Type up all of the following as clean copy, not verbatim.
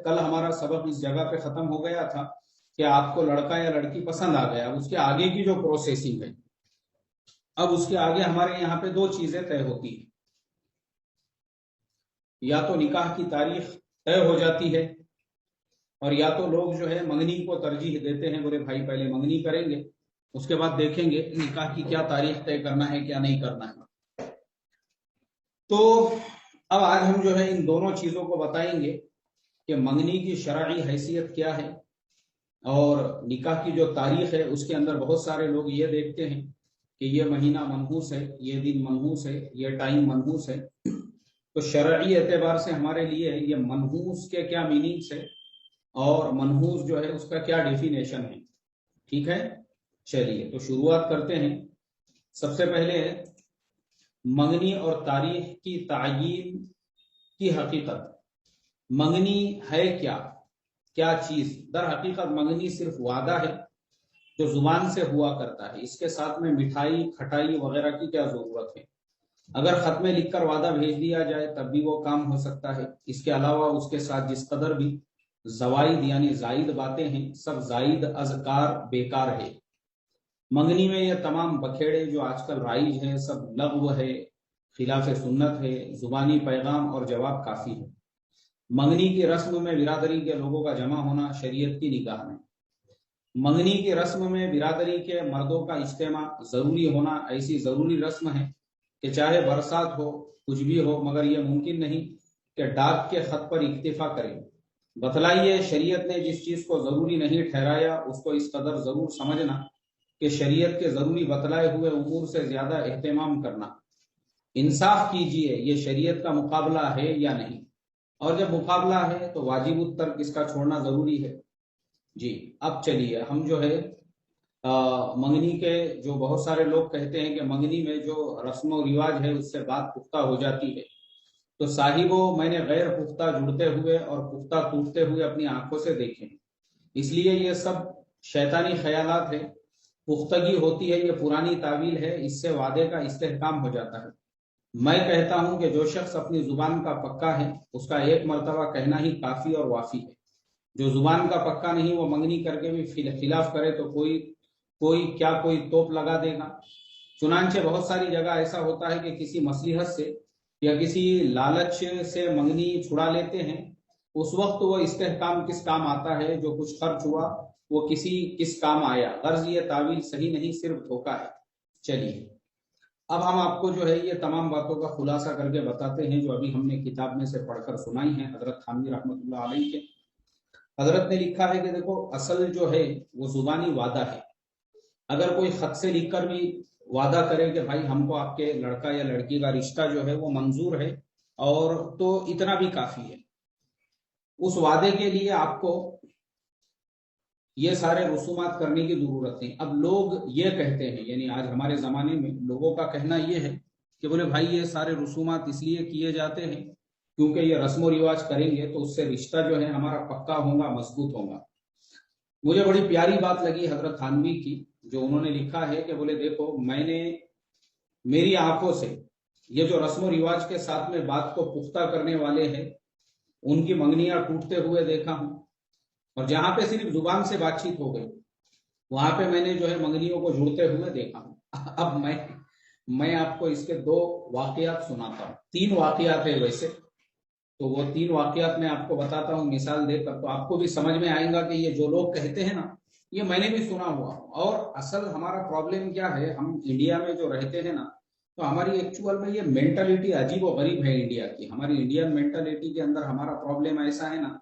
کل ہمارا سبق اس جگہ پہ ختم ہو گیا تھا کہ آپ کو لڑکا یا لڑکی پسند آ گیا، اس کے آگے کی جو پروسیسنگ ہے، اب اس کے آگے ہمارے یہاں پہ دو چیزیں طے ہوتی ہیں، یا تو نکاح کی تاریخ طے ہو جاتی ہے، اور یا تو لوگ جو ہے منگنی کو ترجیح دیتے ہیں، بولے بھائی پہلے منگنی کریں گے، اس کے بعد دیکھیں گے نکاح کی کیا تاریخ طے کرنا ہے کیا نہیں کرنا ہے۔ تو اب آج ہم جو ہے ان دونوں چیزوں کو بتائیں گے کہ منگنی کی شرعی حیثیت کیا ہے، اور نکاح کی جو تاریخ ہے اس کے اندر بہت سارے لوگ یہ دیکھتے ہیں کہ یہ مہینہ منحوس ہے، یہ دن منحوس ہے، یہ ٹائم منحوس ہے۔ تو شرعی اعتبار سے ہمارے لیے یہ منحوس کے کیا میننگس ہے اور منحوس جو ہے اس کا کیا ڈیفینیشن ہے، ٹھیک ہے؟ چلیے تو شروعات کرتے ہیں۔ سب سے پہلے منگنی اور تاریخ کی تعیین کی حقیقت۔ منگنی ہے کیا چیز؟ در حقیقت منگنی صرف وعدہ ہے جو زبان سے ہوا کرتا ہے، اس کے ساتھ میں مٹھائی کھٹائی وغیرہ کی کیا ضرورت ہے؟ اگر خط میں لکھ کر وعدہ بھیج دیا جائے تب بھی وہ کام ہو سکتا ہے۔ اس کے علاوہ اس کے ساتھ جس قدر بھی زوائد یعنی زائد باتیں ہیں، سب زائد اذکار بیکار ہے۔ منگنی میں یہ تمام بکھیڑے جو آج کل رائج ہیں سب لغو ہے، خلاف سنت ہے، زبانی پیغام اور جواب کافی ہے۔ منگنی کی رسم میں برادری کے لوگوں کا جمع ہونا شریعت کی نگاہ میں۔ منگنی کی رسم میں برادری کے مردوں کا اجتماع ضروری ہونا ایسی ضروری رسم ہے کہ چاہے برسات ہو کچھ بھی ہو، مگر یہ ممکن نہیں کہ ڈاک کے خط پر اکتفا کریں۔ بتلائیے شریعت نے جس چیز کو ضروری نہیں ٹھہرایا اس کو اس قدر ضرور سمجھنا کہ شریعت کے ضروری بتلائے ہوئے امور سے زیادہ اہتمام کرنا۔ انصاف کیجئے، یہ شریعت کا مقابلہ ہے یا نہیں؟ اور جب مقابلہ ہے تو واجب الترک اس کا چھوڑنا ضروری ہے۔ جی اب چلیے ہم جو ہے منگنی کے جو بہت سارے لوگ کہتے ہیں کہ منگنی میں جو رسم و رواج ہے اس سے بات پختہ ہو جاتی ہے، تو صاحبوں میں نے غیر پختہ جڑتے ہوئے اور پختہ ٹوٹتے ہوئے اپنی آنکھوں سے دیکھے ہیں، اس لیے یہ سب شیطانی خیالات ہے۔ پختگی ہوتی ہے، یہ پرانی تعویل ہے، اس سے وعدے کا استحکام ہو جاتا ہے۔ میں کہتا ہوں کہ جو شخص اپنی زبان کا پکا ہے اس کا ایک مرتبہ کہنا ہی کافی اور وافی ہے۔ جو زبان کا پکا نہیں وہ منگنی کر کے بھی خلاف کرے تو کوئی توپ لگا دے گا۔ چنانچہ بہت ساری جگہ ایسا ہوتا ہے کہ کسی مصلحت سے یا کسی لالچ سے منگنی چھڑا لیتے ہیں، اس وقت وہ استحکام کس کام آتا ہے؟ جو کچھ خرچ ہوا وہ کس کام آیا؟ غرض یہ تعویل صحیح نہیں، صرف دھوکہ ہے۔ چلیے اب ہم آپ کو جو ہے یہ تمام باتوں کا خلاصہ کر کے بتاتے ہیں جو ابھی ہم نے کتاب میں سے پڑھ کر سنائی ہیں حضرت تھانوی رحمۃ اللہ علیہ کے۔ حضرت نے لکھا ہے کہ دیکھو اصل جو ہے وہ زبانی وعدہ ہے۔ اگر کوئی خط سے لکھ کر بھی وعدہ کرے کہ بھائی ہم کو آپ کے لڑکا یا لڑکی کا رشتہ جو ہے وہ منظور ہے، اور تو اتنا بھی کافی ہے۔ اس وعدے کے لیے آپ کو یہ سارے رسومات کرنے کی ضرورت نہیں۔ اب لوگ یہ کہتے ہیں، یعنی آج ہمارے زمانے میں لوگوں کا کہنا یہ ہے کہ بولے بھائی یہ سارے رسومات اس لیے کیے جاتے ہیں کیونکہ یہ رسم و رواج کریں گے تو اس سے رشتہ جو ہے ہمارا پکا ہوگا، مضبوط ہوگا۔ مجھے بڑی پیاری بات لگی حضرت تھانوی کی جو انہوں نے لکھا ہے کہ بولے دیکھو میں نے میری آنکھوں سے یہ جو رسم و رواج کے ساتھ میں بات کو پختہ کرنے والے ہیں ان کی منگنیاں ٹوٹتے ہوئے دیکھا ہوں، اور جہاں پہ صرف زبان سے بات چیت ہو گئی وہاں پہ میں نے جو ہے منگنیوں کو جڑتے ہوئے دیکھا ہوں۔ اب میں آپ کو اس کے 2 واقعات سناتا ہوں، 3 واقعات ہیں ویسے تو وہ 3 واقعات میں آپ کو بتاتا ہوں مثال دے کر، تو آپ کو بھی سمجھ میں آئے گا کہ یہ جو لوگ کہتے ہیں نا یہ میں نے بھی سنا ہوا۔ اور اصل ہمارا پرابلم کیا ہے، ہم انڈیا میں جو رہتے ہیں نا تو ہماری ایکچوئل میں یہ مینٹلٹی عجیب و غریب ہے انڈیا کی۔ ہماری انڈین مینٹلٹی کے اندر ہمارا پرابلم ایسا ہے نا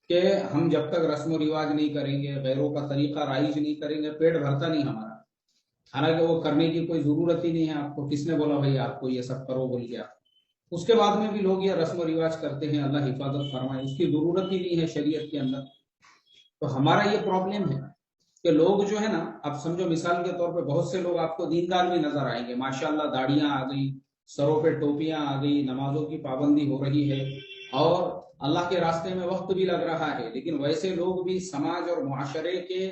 کہ ہم جب تک رسم و رواج نہیں کریں گے، غیروں کا طریقہ رائج نہیں کریں گے، پیٹ بھرتا نہیں ہمارا۔ حالانکہ وہ کرنے کی کوئی ضرورت ہی نہیں ہے، آپ کو کس نے بولا بھائی آپ کو یہ سب کرو بول گیا؟ اس کے بعد میں بھی لوگ یہ رسم و رواج کرتے ہیں، اللہ حفاظت فرمائے، اس کی ضرورت ہی نہیں ہے شریعت کے اندر۔ تو ہمارا یہ پرابلم ہے کہ لوگ جو ہے نا، اب سمجھو مثال کے طور پہ بہت سے لوگ آپ کو دیندار بھی نظر آئیں گے، ماشاءاللہ داڑیاں آ گئی، سروں پہ ٹوپیاں آ گئی، نمازوں کی پابندی ہو رہی ہے اور اللہ کے راستے میں وقت بھی لگ رہا ہے، لیکن ویسے لوگ بھی سماج اور معاشرے کے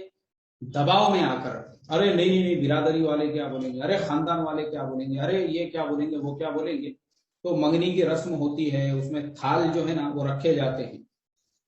دباؤ میں آ کر ارے نہیں برادری والے کیا بولیں گے، ارے خاندان والے کیا بولیں گے، ارے یہ کیا بولیں گے، وہ کیا بولیں گے۔ تو منگنی کی رسم ہوتی ہے، اس میں تھال جو ہے نا وہ رکھے جاتے ہیں،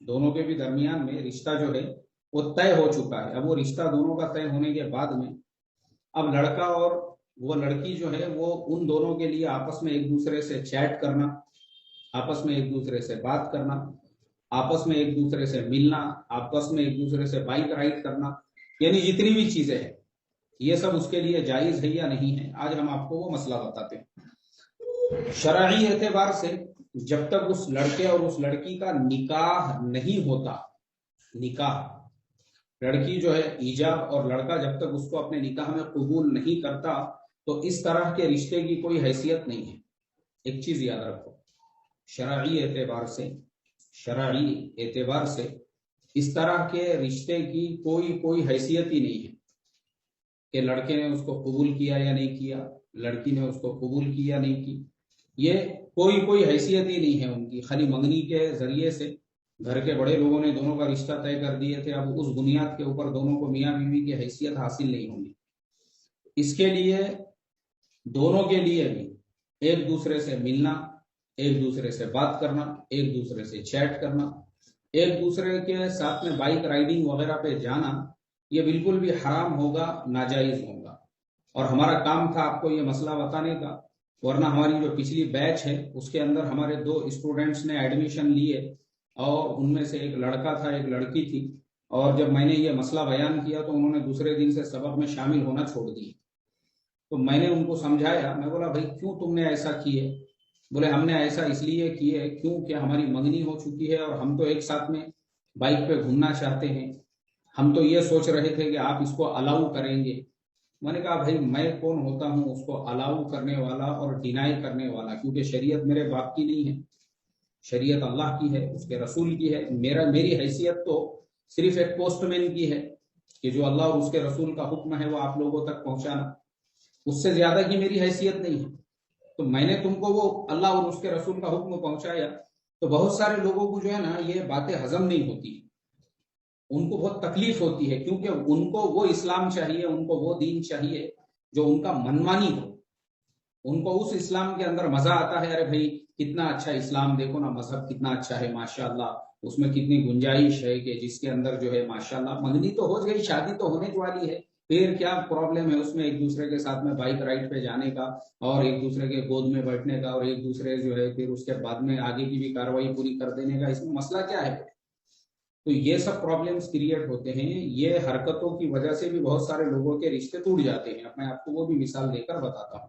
دونوں کے بھی درمیان میں رشتہ جو ہے وہ طے ہو چکا ہے. اب وہ رشتہ دونوں کا طے ہونے کے بعد میں اب لڑکا اور وہ لڑکی جو ہے وہ ان دونوں کے لیے آپس میں ایک دوسرے سے چیٹ کرنا، آپس میں ایک دوسرے سے بات کرنا، آپس میں ایک دوسرے سے ملنا، آپس میں ایک دوسرے سے بائک رائڈ کرنا، یعنی جتنی بھی چیزیں ہیں یہ سب اس کے لیے جائز ہے یا نہیں ہے. آج ہم آپ کو وہ مسئلہ بتاتے ہیں. شرعی اعتبار سے جب تک اس لڑکے اور اس لڑکی کا نکاح نہیں ہوتا، نکاح، لڑکی جو ہے ایجاب اور لڑکا جب تک اس کو اپنے نکاح میں قبول نہیں کرتا تو اس طرح کے رشتے کی کوئی حیثیت نہیں ہے. ایک چیز یاد رکھو، شرعی اعتبار سے اس طرح کے رشتے کی کوئی حیثیت ہی نہیں ہے کہ لڑکے نے اس کو قبول کیا یا نہیں کیا، لڑکی نے اس کو قبول کی یا نہیں کی. یہ کوئی حیثیت ہی نہیں ہے ان کی. خالی منگنی کے ذریعے سے گھر کے بڑے لوگوں نے دونوں کا رشتہ طے کر دیے تھے. اب اس بنیاد کے اوپر دونوں کو میاں بیوی کی حیثیت حاصل نہیں ہوگی. اس کے لیے دونوں کے لیے بھی ایک دوسرے سے ملنا، ایک دوسرے سے بات کرنا، ایک دوسرے سے چیٹ کرنا، ایک دوسرے کے ساتھ میں بائک رائڈنگ وغیرہ پہ جانا، یہ بالکل بھی حرام ہوگا، ناجائز ہوگا. اور ہمارا کام تھا آپ کو یہ مسئلہ بتانے کا، ورنہ ہماری جو پچھلی بیچ ہے اس کے اندر ہمارے 2 اسٹوڈنٹس نے ایڈمیشن لیے اور ان میں سے ایک لڑکا تھا ایک لڑکی تھی، اور جب میں نے یہ مسئلہ بیان کیا تو انہوں نے دوسرے دن سے سبق میں شامل ہونا چھوڑ دی. تو میں نے ان کو سمجھایا، میں بولا بھائی کیوں تم نے ایسا کیے؟ بولے ہم نے ایسا اس لیے کیے کیونکہ ہماری منگنی ہو چکی ہے اور ہم تو ایک ساتھ میں بائک پہ گھومنا چاہتے ہیں، ہم تو یہ سوچ رہے تھے کہ آپ اس کو الاؤ کریں گے. میں نے کہا بھائی میں کون ہوتا ہوں اس کو الاؤ کرنے والا اور ڈینائی کرنے والا، کیونکہ شریعت میرے باپ کی نہیں ہے، شریعت اللہ کی ہے، اس کے رسول کی ہے. میری حیثیت تو صرف ایک پوسٹ مین کی ہے کہ جو اللہ اور اس کے رسول کا حکم ہے وہ آپ لوگوں تک پہنچانا، اس سے زیادہ کی میری حیثیت نہیں ہے. تو میں نے تم کو وہ اللہ اور اس کے رسول کا حکم پہنچایا. تو بہت سارے لوگوں کو جو ہے نا یہ باتیں ہضم نہیں ہوتی، ان کو بہت تکلیف ہوتی ہے، کیونکہ ان کو وہ اسلام چاہیے، ان کو وہ دین چاہیے جو ان کا منمانی ہو. ان کو اس اسلام کے اندر مزہ آتا ہے، ارے بھائی کتنا اچھا اسلام، دیکھو نا مذہب کتنا اچھا ہے ماشاءاللہ، اس میں کتنی گنجائش ہے کہ جس کے اندر جو ہے ماشاءاللہ منگنی تو ہو گئی، شادی تو ہونے والی ہے، پھر کیا پرابلم ہے اس میں ایک دوسرے کے ساتھ میں بائک رائڈ پہ جانے کا اور ایک دوسرے کے گود میں بیٹھنے کا اور ایک دوسرے جو ہے پھر اس کے بعد میں آگے کی بھی کاروائی پوری کر دینے کا، اس میں مسئلہ کیا ہے؟ تو یہ سب پرابلمز کریٹ ہوتے ہیں. یہ حرکتوں کی وجہ سے بھی بہت سارے لوگوں کے رشتے ٹوٹ جاتے ہیں. اب میں آپ کو وہ بھی مثال دے کر بتاتا ہوں.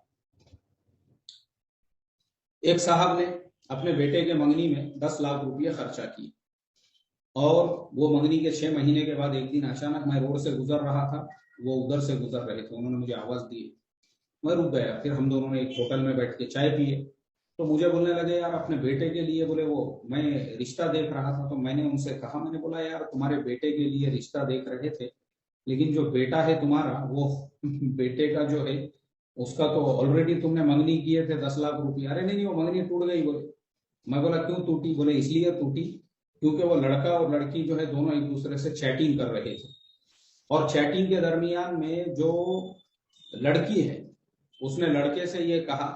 ایک صاحب نے اپنے بیٹے کے منگنی میں 10 لاکھ روپیہ خرچہ کیے، اور وہ منگنی کے 6 مہینے کے بعد ایک دن اچانک میں روڈ سے گزر رہا تھا، وہ ادھر سے گزر رہے تھے، انہوں نے مجھے آواز دی، میں رک گیا. پھر ہم دونوں نے ایک ہوٹل میں بیٹھ کے چائے پیے. تو مجھے بولنے لگے یار اپنے بیٹے کے لیے، بولے وہ میں رشتہ دیکھ رہا تھا. تو میں نے ان سے کہا، میں نے بولا یار تمہارے بیٹے کے لیے رشتہ دیکھ رہے تھے، لیکن جو بیٹا ہے تمہارا وہ بیٹے کا جو ہے اس کا تو آلریڈی تم نے منگنی کیے تھے 10 لاکھ روپیہ. ارے نہیں وہ منگنی ٹوٹ گئی. بولے میں بولا کیوں ٹوٹی؟ بولے اس لیے ٹوٹی کیونکہ وہ لڑکا اور لڑکی جو ہے دونوں ایک دوسرے سے چیٹنگ کر رہے تھے، اور چیٹنگ کے درمیان میں جو لڑکی ہے اس نے لڑکے سے یہ کہا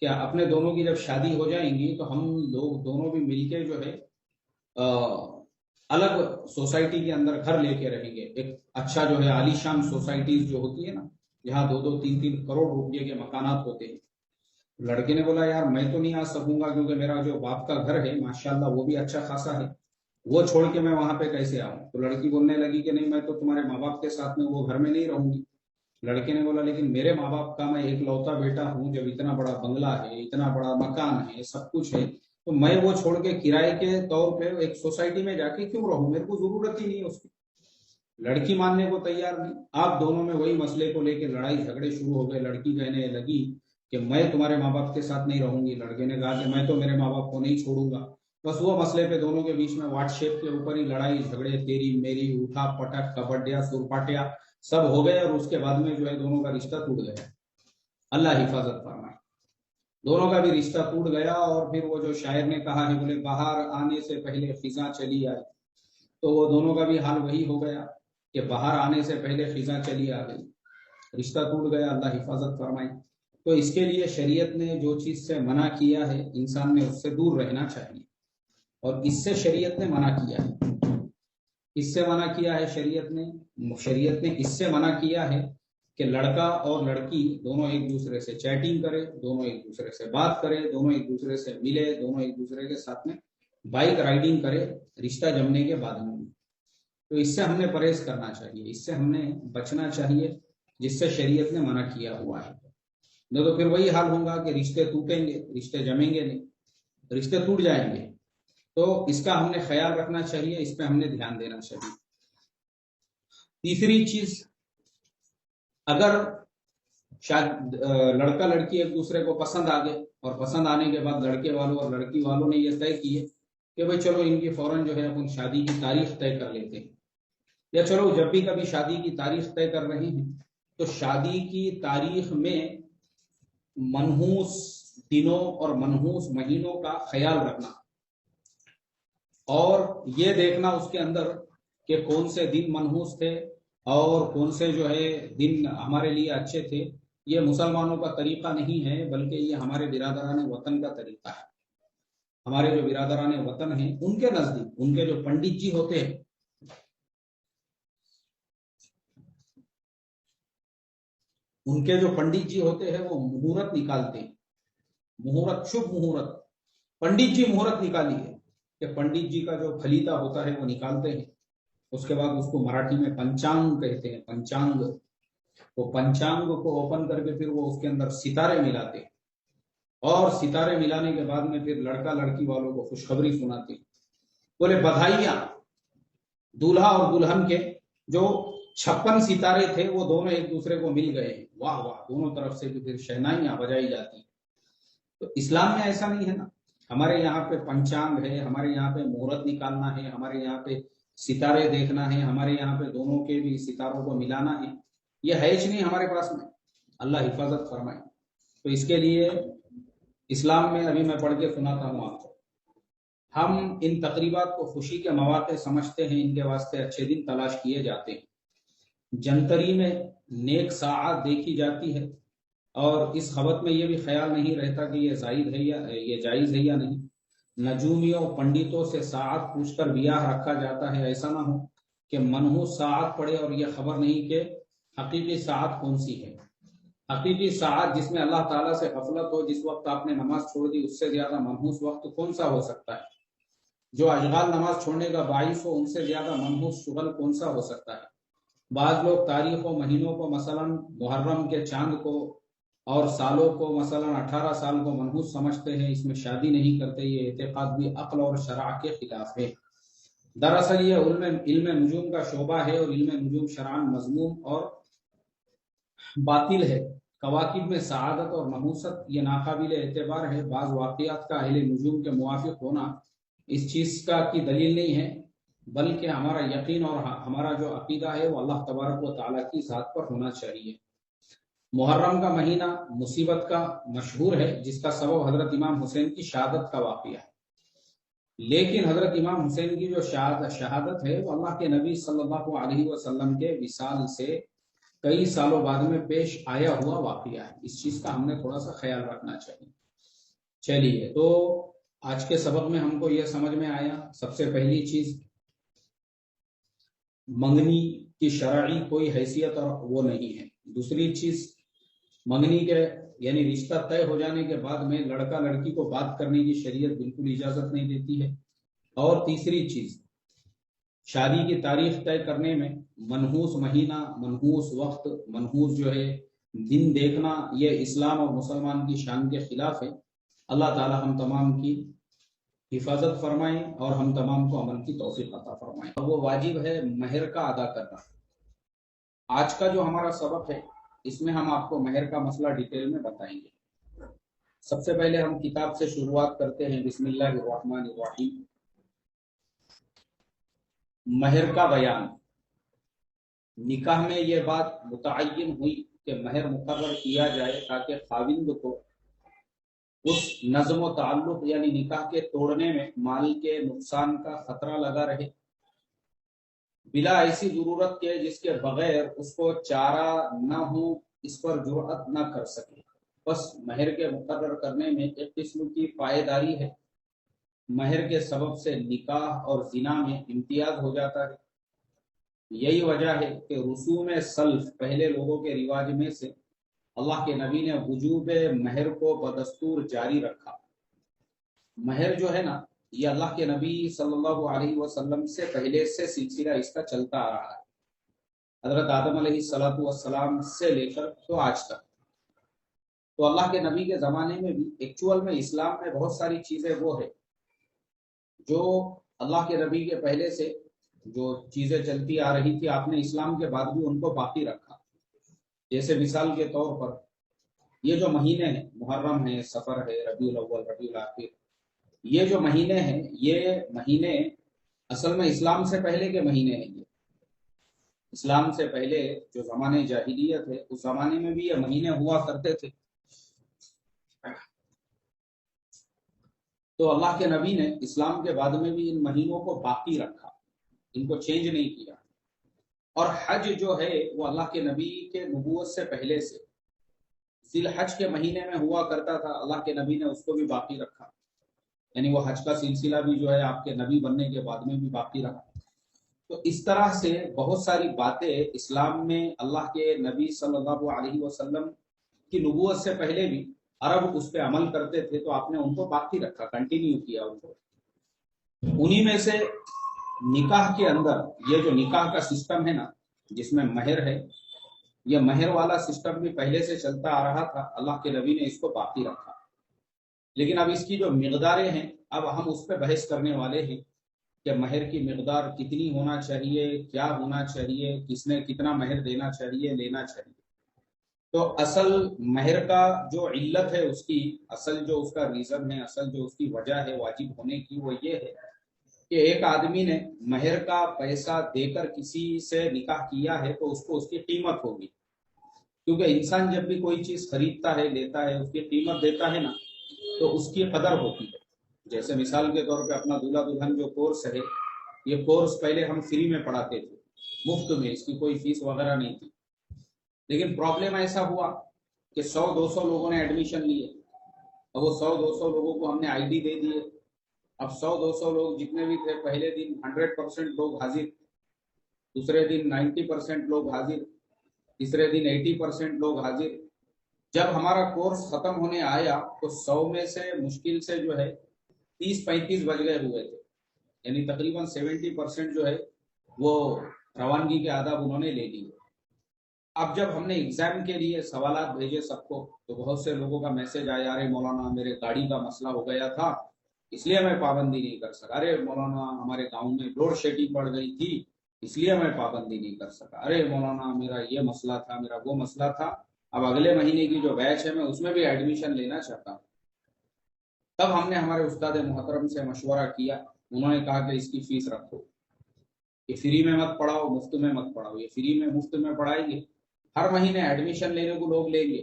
کہ اپنے دونوں کی جب شادی ہو جائیں گی تو ہم لوگ دونوں بھی مل کے جو ہے الگ سوسائٹی کے اندر گھر لے کے رہیں گے. ایک اچھا جو ہے عالیشان سوسائٹیز جو ہوتی ہے نا جہاں 2-2 3-3 کروڑ روپے کے مکانات ہوتے ہیں. لڑکے نے بولا یار میں تو نہیں آ سکوں گا کیونکہ میرا جو باپ کا گھر ہے ماشاءاللہ وہ بھی اچھا خاصا ہے، وہ چھوڑ کے میں وہاں پہ کیسے آؤں؟ تو لڑکی بولنے لگی کہ نہیں میں تو تمہارے ماں باپ کے ساتھ میں وہ گھر میں نہیں رہوں گی. لڑکے نے بولا لیکن میرے ماں باپ کا میں ایک لوتا بیٹا ہوں، جب اتنا بڑا بنگلہ ہے، اتنا بڑا مکان ہے، سب کچھ ہے، تو میں وہ چھوڑ کے کرائے کے طور پہ ایک سوسائٹی میں جا کے کیوں رہوں؟ میرے کو ضرورت ہی نہیں ہے اس کی. لڑکی ماننے کو تیار نہیں. آپ دونوں میں وہی مسئلے کو لے کے لڑائی جھگڑے شروع ہو گئے. لڑکی کہنے لگی کہ میں تمہارے ماں باپ کے ساتھ نہیں رہوں گی. لڑکے نے کہا کہ میں تو میرے ماں باپ کو نہیں چھوڑوں گا. بس وہ مسئلے پہ دونوں کے بیچ میں واٹ شیپ کے اوپر ہی لڑائی جھگڑے، تیری میری، اٹھا پٹک، کبڈیا سرپاٹیا سب ہو گئے، اور اس کے بعد میں جو ہے دونوں کا رشتہ ٹوٹ گیا. اللہ حفاظت فرمائے. دونوں کا بھی رشتہ ٹوٹ گیا. اور پھر وہ جو شاعر نے کہا ہے، بولے باہر آنے سے پہلے خزاں چلی آئی، تو وہ دونوں کا بھی حال وہی ہو گیا کہ باہر آنے سے پہلے خزاں چلی آ گئی، رشتہ ٹوٹ گیا. اللہ حفاظت فرمائے. تو اس کے لیے شریعت نے جو چیز سے منع کیا ہے انسان نے اس سے دور رہنا چاہیے. اور اس سے شریعت نے منع کیا ہے. اس سے منع کیا ہے شریعت نے اس سے منع کیا ہے کہ لڑکا اور لڑکی دونوں ایک دوسرے سے چیٹنگ کرے، دونوں ایک دوسرے سے بات کرے، دونوں ایک دوسرے سے ملے، دونوں ایک دوسرے کے ساتھ میں بائک رائڈنگ کرے رشتہ جمنے کے بعد میں. تو اس سے ہم نے پرہیز کرنا چاہیے، اس سے ہم نے بچنا چاہیے جس سے شریعت نے منع کیا ہوا ہے. نہیں تو پھر وہی حال ہوگا کہ رشتے ٹوٹیں گے، رشتے جمیں گے نہیں، رشتے ٹوٹ جائیں گے. تو اس کا ہم نے خیال رکھنا چاہیے، اس پہ ہم نے دھیان دینا چاہیے. تیسری چیز، اگر لڑکا لڑکی ایک دوسرے کو پسند آ گئے اور پسند آنے کے بعد لڑکے والوں اور لڑکی والوں نے یہ طے کیے کہ بھائی چلو ان کی فوراً جو ہے اپن شادی کی تاریخ طے کر لیتے ہیں، یا چلو جب بھی کبھی شادی کی تاریخ طے کر رہے ہیں تو شادی کی تاریخ میں منحوس دنوں اور منحوس مہینوں کا خیال رکھنا، اور یہ دیکھنا اس کے اندر کہ کون سے دن منحوس تھے اور کون سے جو ہے دن ہمارے لیے اچھے تھے. یہ مسلمانوں کا طریقہ نہیں ہے، بلکہ یہ ہمارے برادران وطن کا طریقہ ہے. ہمارے جو برادران وطن ہیں ان کے نزدیک ان کے جو پنڈت جی ہوتے ہیں، ان کے جو پنڈت جی ہوتے ہیں وہ مہورت نکالتے ہیں. مہورت، شبھ مہورت، پنڈت جی مہورت نکالی ہے کہ پنڈت جی کا جو پھلیتا ہوتا ہے وہ نکالتے ہیں. اس کے بعد اس کو مراٹھی میں پنچانگ کہتے ہیں، پنچانگ. وہ پنچانگ کو اوپن کر کے پھر وہ اس کے اندر ستارے ملاتے ہیں، اور ستارے ملانے کے بعد میں پھر لڑکا لڑکی والوں کو خوشخبری سناتے ہیں. بولے بدھائیاں، دولہا اور دلہن کے جو 56 ستارے تھے وہ دونوں ایک دوسرے کو مل گئے ہیں. واہ واہ، دونوں طرف سے پھر شہنائیاں بجائی جاتی ہیں. تو اسلام میں ایسا نہیں ہے نا. ہمارے یہاں پہ پنچانگ ہے، ہمارے یہاں پہ مہورت نکالنا ہے، ہمارے یہاں پہ ستارے دیکھنا ہے، ہمارے یہاں پہ دونوں کے بھی ستاروں کو ملانا ہے. یہ ہے نہیں ہمارے پاس میں. اللہ حفاظت فرمائے. تو اس کے لیے اسلام میں ابھی میں پڑھ کے سناتا ہوں آپ کو. ہم ان تقریبات کو خوشی کے مواقع سمجھتے ہیں، ان کے واسطے اچھے دن تلاش کیے جاتے ہیں. جنتری میں نیک ساعت دیکھی جاتی ہے، اور اس خبر میں یہ بھی خیال نہیں رہتا کہ یہ زائد ہے یا یہ جائز ہے یا نہیں. نجومیوں پنڈتوں سے ساعت پوچھ کر بیاہ رکھا جاتا ہے. ایسا نہ ہو کہ منحوس ساعت پڑے اور یہ خبر نہیں کہ حقیقی ساعت کون سی ہے. حقیقی ساعت جس میں اللہ تعالیٰ سے غفلت ہو، جس وقت آپ نے نماز چھوڑ دی، اس سے زیادہ منحوس وقت کون سا ہو سکتا ہے؟ جو اشغال نماز چھوڑنے کا باعث ہو، ان سے زیادہ منحوس شغل کون سا ہو سکتا ہے؟ بعض لوگ تاریخ و مہینوں کو مثلا محرم کے چاند کو اور سالوں کو مثلا 18 سال کو منحوس سمجھتے ہیں، اس میں شادی نہیں کرتے. یہ اعتقاد بھی عقل اور شرع کے خلاف ہے. دراصل یہ علم نجوم کا شعبہ ہے، اور علم نجوم شرعاً مذموم اور باطل ہے. کواکب میں سعادت اور نحوست یہ ناقابل اعتبار ہے. بعض واقعات کا اہل نجوم کے موافق ہونا اس چیز کا کی دلیل نہیں ہے، بلکہ ہمارا یقین اور ہمارا جو عقیدہ ہے وہ اللہ تبارک و تعالیٰ کی ذات پر ہونا چاہیے. محرم کا مہینہ مصیبت کا مشہور ہے، جس کا سبب حضرت امام حسین کی شہادت کا واقعہ ہے. لیکن حضرت امام حسین کی جو شہادت ہے وہ اللہ کے نبی صلی اللہ علیہ وسلم کے وصال سے کئی سالوں بعد میں پیش آیا ہوا واقعہ ہے. اس چیز کا ہم نے تھوڑا سا خیال رکھنا چاہیے. چلیے، تو آج کے سبق میں ہم کو یہ سمجھ میں آیا، سب سے پہلی چیز منگنی کی شرعی کوئی حیثیت اور وہ نہیں ہے. دوسری چیز، منگنی کے یعنی رشتہ طے ہو جانے کے بعد میں لڑکا لڑکی کو بات کرنے کی شریعت بالکل اجازت نہیں دیتی ہے. اور تیسری چیز، شادی کی تاریخ طے کرنے میں منحوس مہینہ، منحوس وقت، منحوس جو ہے دن دیکھنا، یہ اسلام اور مسلمان کی شان کے خلاف ہے. اللہ تعالی ہم تمام کی حفاظت فرمائیں اور ہم تمام کو عمل کی توفیق عطا فرمائیں. اور وہ واجب ہے مہر کا ادا کرنا. آج کا جو ہمارا سبق ہے اس میں ہم آپ کو مہر کا مسئلہ ڈیٹیل میں بتائیں گے. سب سے پہلے ہم کتاب سے شروعات کرتے ہیں. بسم اللہ الرحمن الرحیم. مہر کا بیان. نکاح میں یہ بات متعین ہوئی کہ مہر مقرر کیا جائے تاکہ خاوند کو اس نظم و تعلق یعنی نکاح کے توڑنے میں مال کے نقصان کا خطرہ لگا رہے، بلا ایسی ضرورت کے جس کے بغیر اس کو چارہ نہ ہو، اس پر جرأت نہ کر سکے. بس مہر کے مقرر کرنے میں ایک قسم کی پائیداری ہے. مہر کے سبب سے نکاح اور زنا میں امتیاز ہو جاتا ہے۔ یہی وجہ ہے کہ رسوم سلف پہلے لوگوں کے رواج میں سے اللہ کے نبی نے وجوب مہر کو بدستور جاری رکھا۔ مہر جو ہے نا، یہ اللہ کے نبی صلی اللہ علیہ وسلم سے پہلے سے سلسلہ اس کا چلتا آ رہا ہے، حضرت آدم علیہ السلام سے لے کر تو آج تک۔ تو اللہ کے نبی کے زمانے میں بھی ایکچوئل میں اسلام میں بہت ساری چیزیں وہ ہے جو اللہ کے نبی کے پہلے سے جو چیزیں چلتی آ رہی تھی، آپ نے اسلام کے بعد بھی ان کو باقی رکھا۔ جیسے مثال کے طور پر یہ جو مہینے ہیں، محرم ہے، سفر ہے، ربیع الاول، ربیع الاخر، یہ جو مہینے ہیں، یہ مہینے اصل میں اسلام سے پہلے کے مہینے ہیں۔ یہ اسلام سے پہلے جو زمانے جاہلیت ہے، اس زمانے میں بھی یہ مہینے ہوا کرتے تھے۔ تو اللہ کے نبی نے اسلام کے بعد میں بھی ان مہینوں کو باقی رکھا، ان کو چینج نہیں کیا۔ اور حج جو ہے وہ اللہ کے نبی کے نبوت سے پہلے سے ذی الحج کے مہینے میں ہوا کرتا تھا، اللہ کے نبی نے اس کو بھی باقی رکھا، یعنی وہ حج کا سلسلہ بھی جو ہے آپ کے نبی بننے کے بعد میں بھی باقی رکھا۔ تو اس طرح سے بہت ساری باتیں اسلام میں اللہ کے نبی صلی اللہ علیہ وسلم کی نبوت سے پہلے بھی عرب اس پہ عمل کرتے تھے، تو آپ نے ان کو باقی رکھا، کنٹینیو کیا ان کو۔ انہی میں سے نکاح کے اندر یہ جو نکاح کا سسٹم ہے نا، جس میں مہر ہے، یہ مہر والا سسٹم بھی پہلے سے چلتا آ رہا تھا، اللہ کے نبی نے اس کو باقی رکھا۔ لیکن اب اس کی جو مقداریں ہیں، اب ہم اس پہ بحث کرنے والے ہیں کہ مہر کی مقدار کتنی ہونا چاہیے، کیا ہونا چاہیے، کس نے کتنا مہر دینا چاہیے، لینا چاہیے۔ تو اصل مہر کا جو علت ہے، اس کی اصل جو اس کا ریزن ہے، اصل جو اس کی وجہ ہے واجب ہونے کی، وہ یہ ہے کہ ایک آدمی نے مہر کا پیسہ دے کر کسی سے نکاح کیا ہے تو اس کو اس کی قیمت ہوگی، کیونکہ انسان جب بھی کوئی چیز خریدتا ہے، لیتا ہے، اس کی قیمت دیتا ہے نا، تو اس کی قدر ہوتی ہے۔ جیسے مثال کے طور پہ اپنا دولہا دلہن جو کورس ہے، یہ کورس پہلے ہم فری میں پڑھاتے تھے، مفت میں، اس کی کوئی فیس وغیرہ نہیں تھی۔ لیکن پرابلم ایسا ہوا کہ 100-200 لوگوں نے ایڈمیشن لیے، اور وہ 100-200 لوگوں کو ہم نے آئی ڈی دے دیے۔ اب 100-200 لوگ جتنے بھی تھے، پہلے دن 100% لوگ حاضر، دوسرے دن 90% لوگ حاضر، تیسرے دن 80% لوگ حاضر۔ جب ہمارا کورس ختم ہونے آیا تو 100 میں سے مشکل سے جو ہے 30-35 بج گئے ہوئے تھے، یعنی تقریباً 70% جو ہے وہ روانگی کے آداب انہوں نے لے لیے۔ اب جب ہم نے ایگزام کے لیے سوالات بھیجے سب کو، تو بہت سے لوگوں کا میسج آیا، ارے مولانا میرے گاڑی کا مسئلہ ہو گیا تھا اس لیے میں پابندی نہیں کر سکا، ارے مولانا ہمارے گاؤں میں لوڈ شیڈنگ پڑ گئی تھی اس لیے میں پابندی نہیں کر سکا، ارے مولانا میرا یہ مسئلہ تھا، میرا وہ مسئلہ تھا، اب اگلے مہینے کی جو بیچ ہے میں اس میں بھی ایڈمیشن لینا چاہتا ہوں۔ تب ہم نے ہمارے استاد محترم سے مشورہ کیا، انہوں نے کہا کہ اس کی فیس رکھو، یہ فری میں مت پڑھاؤ، مفت میں مت پڑھاؤ۔ یہ فری میں مفت میں پڑھائیں گے، ہر مہینے ایڈمیشن لینے کو لوگ لیں گے،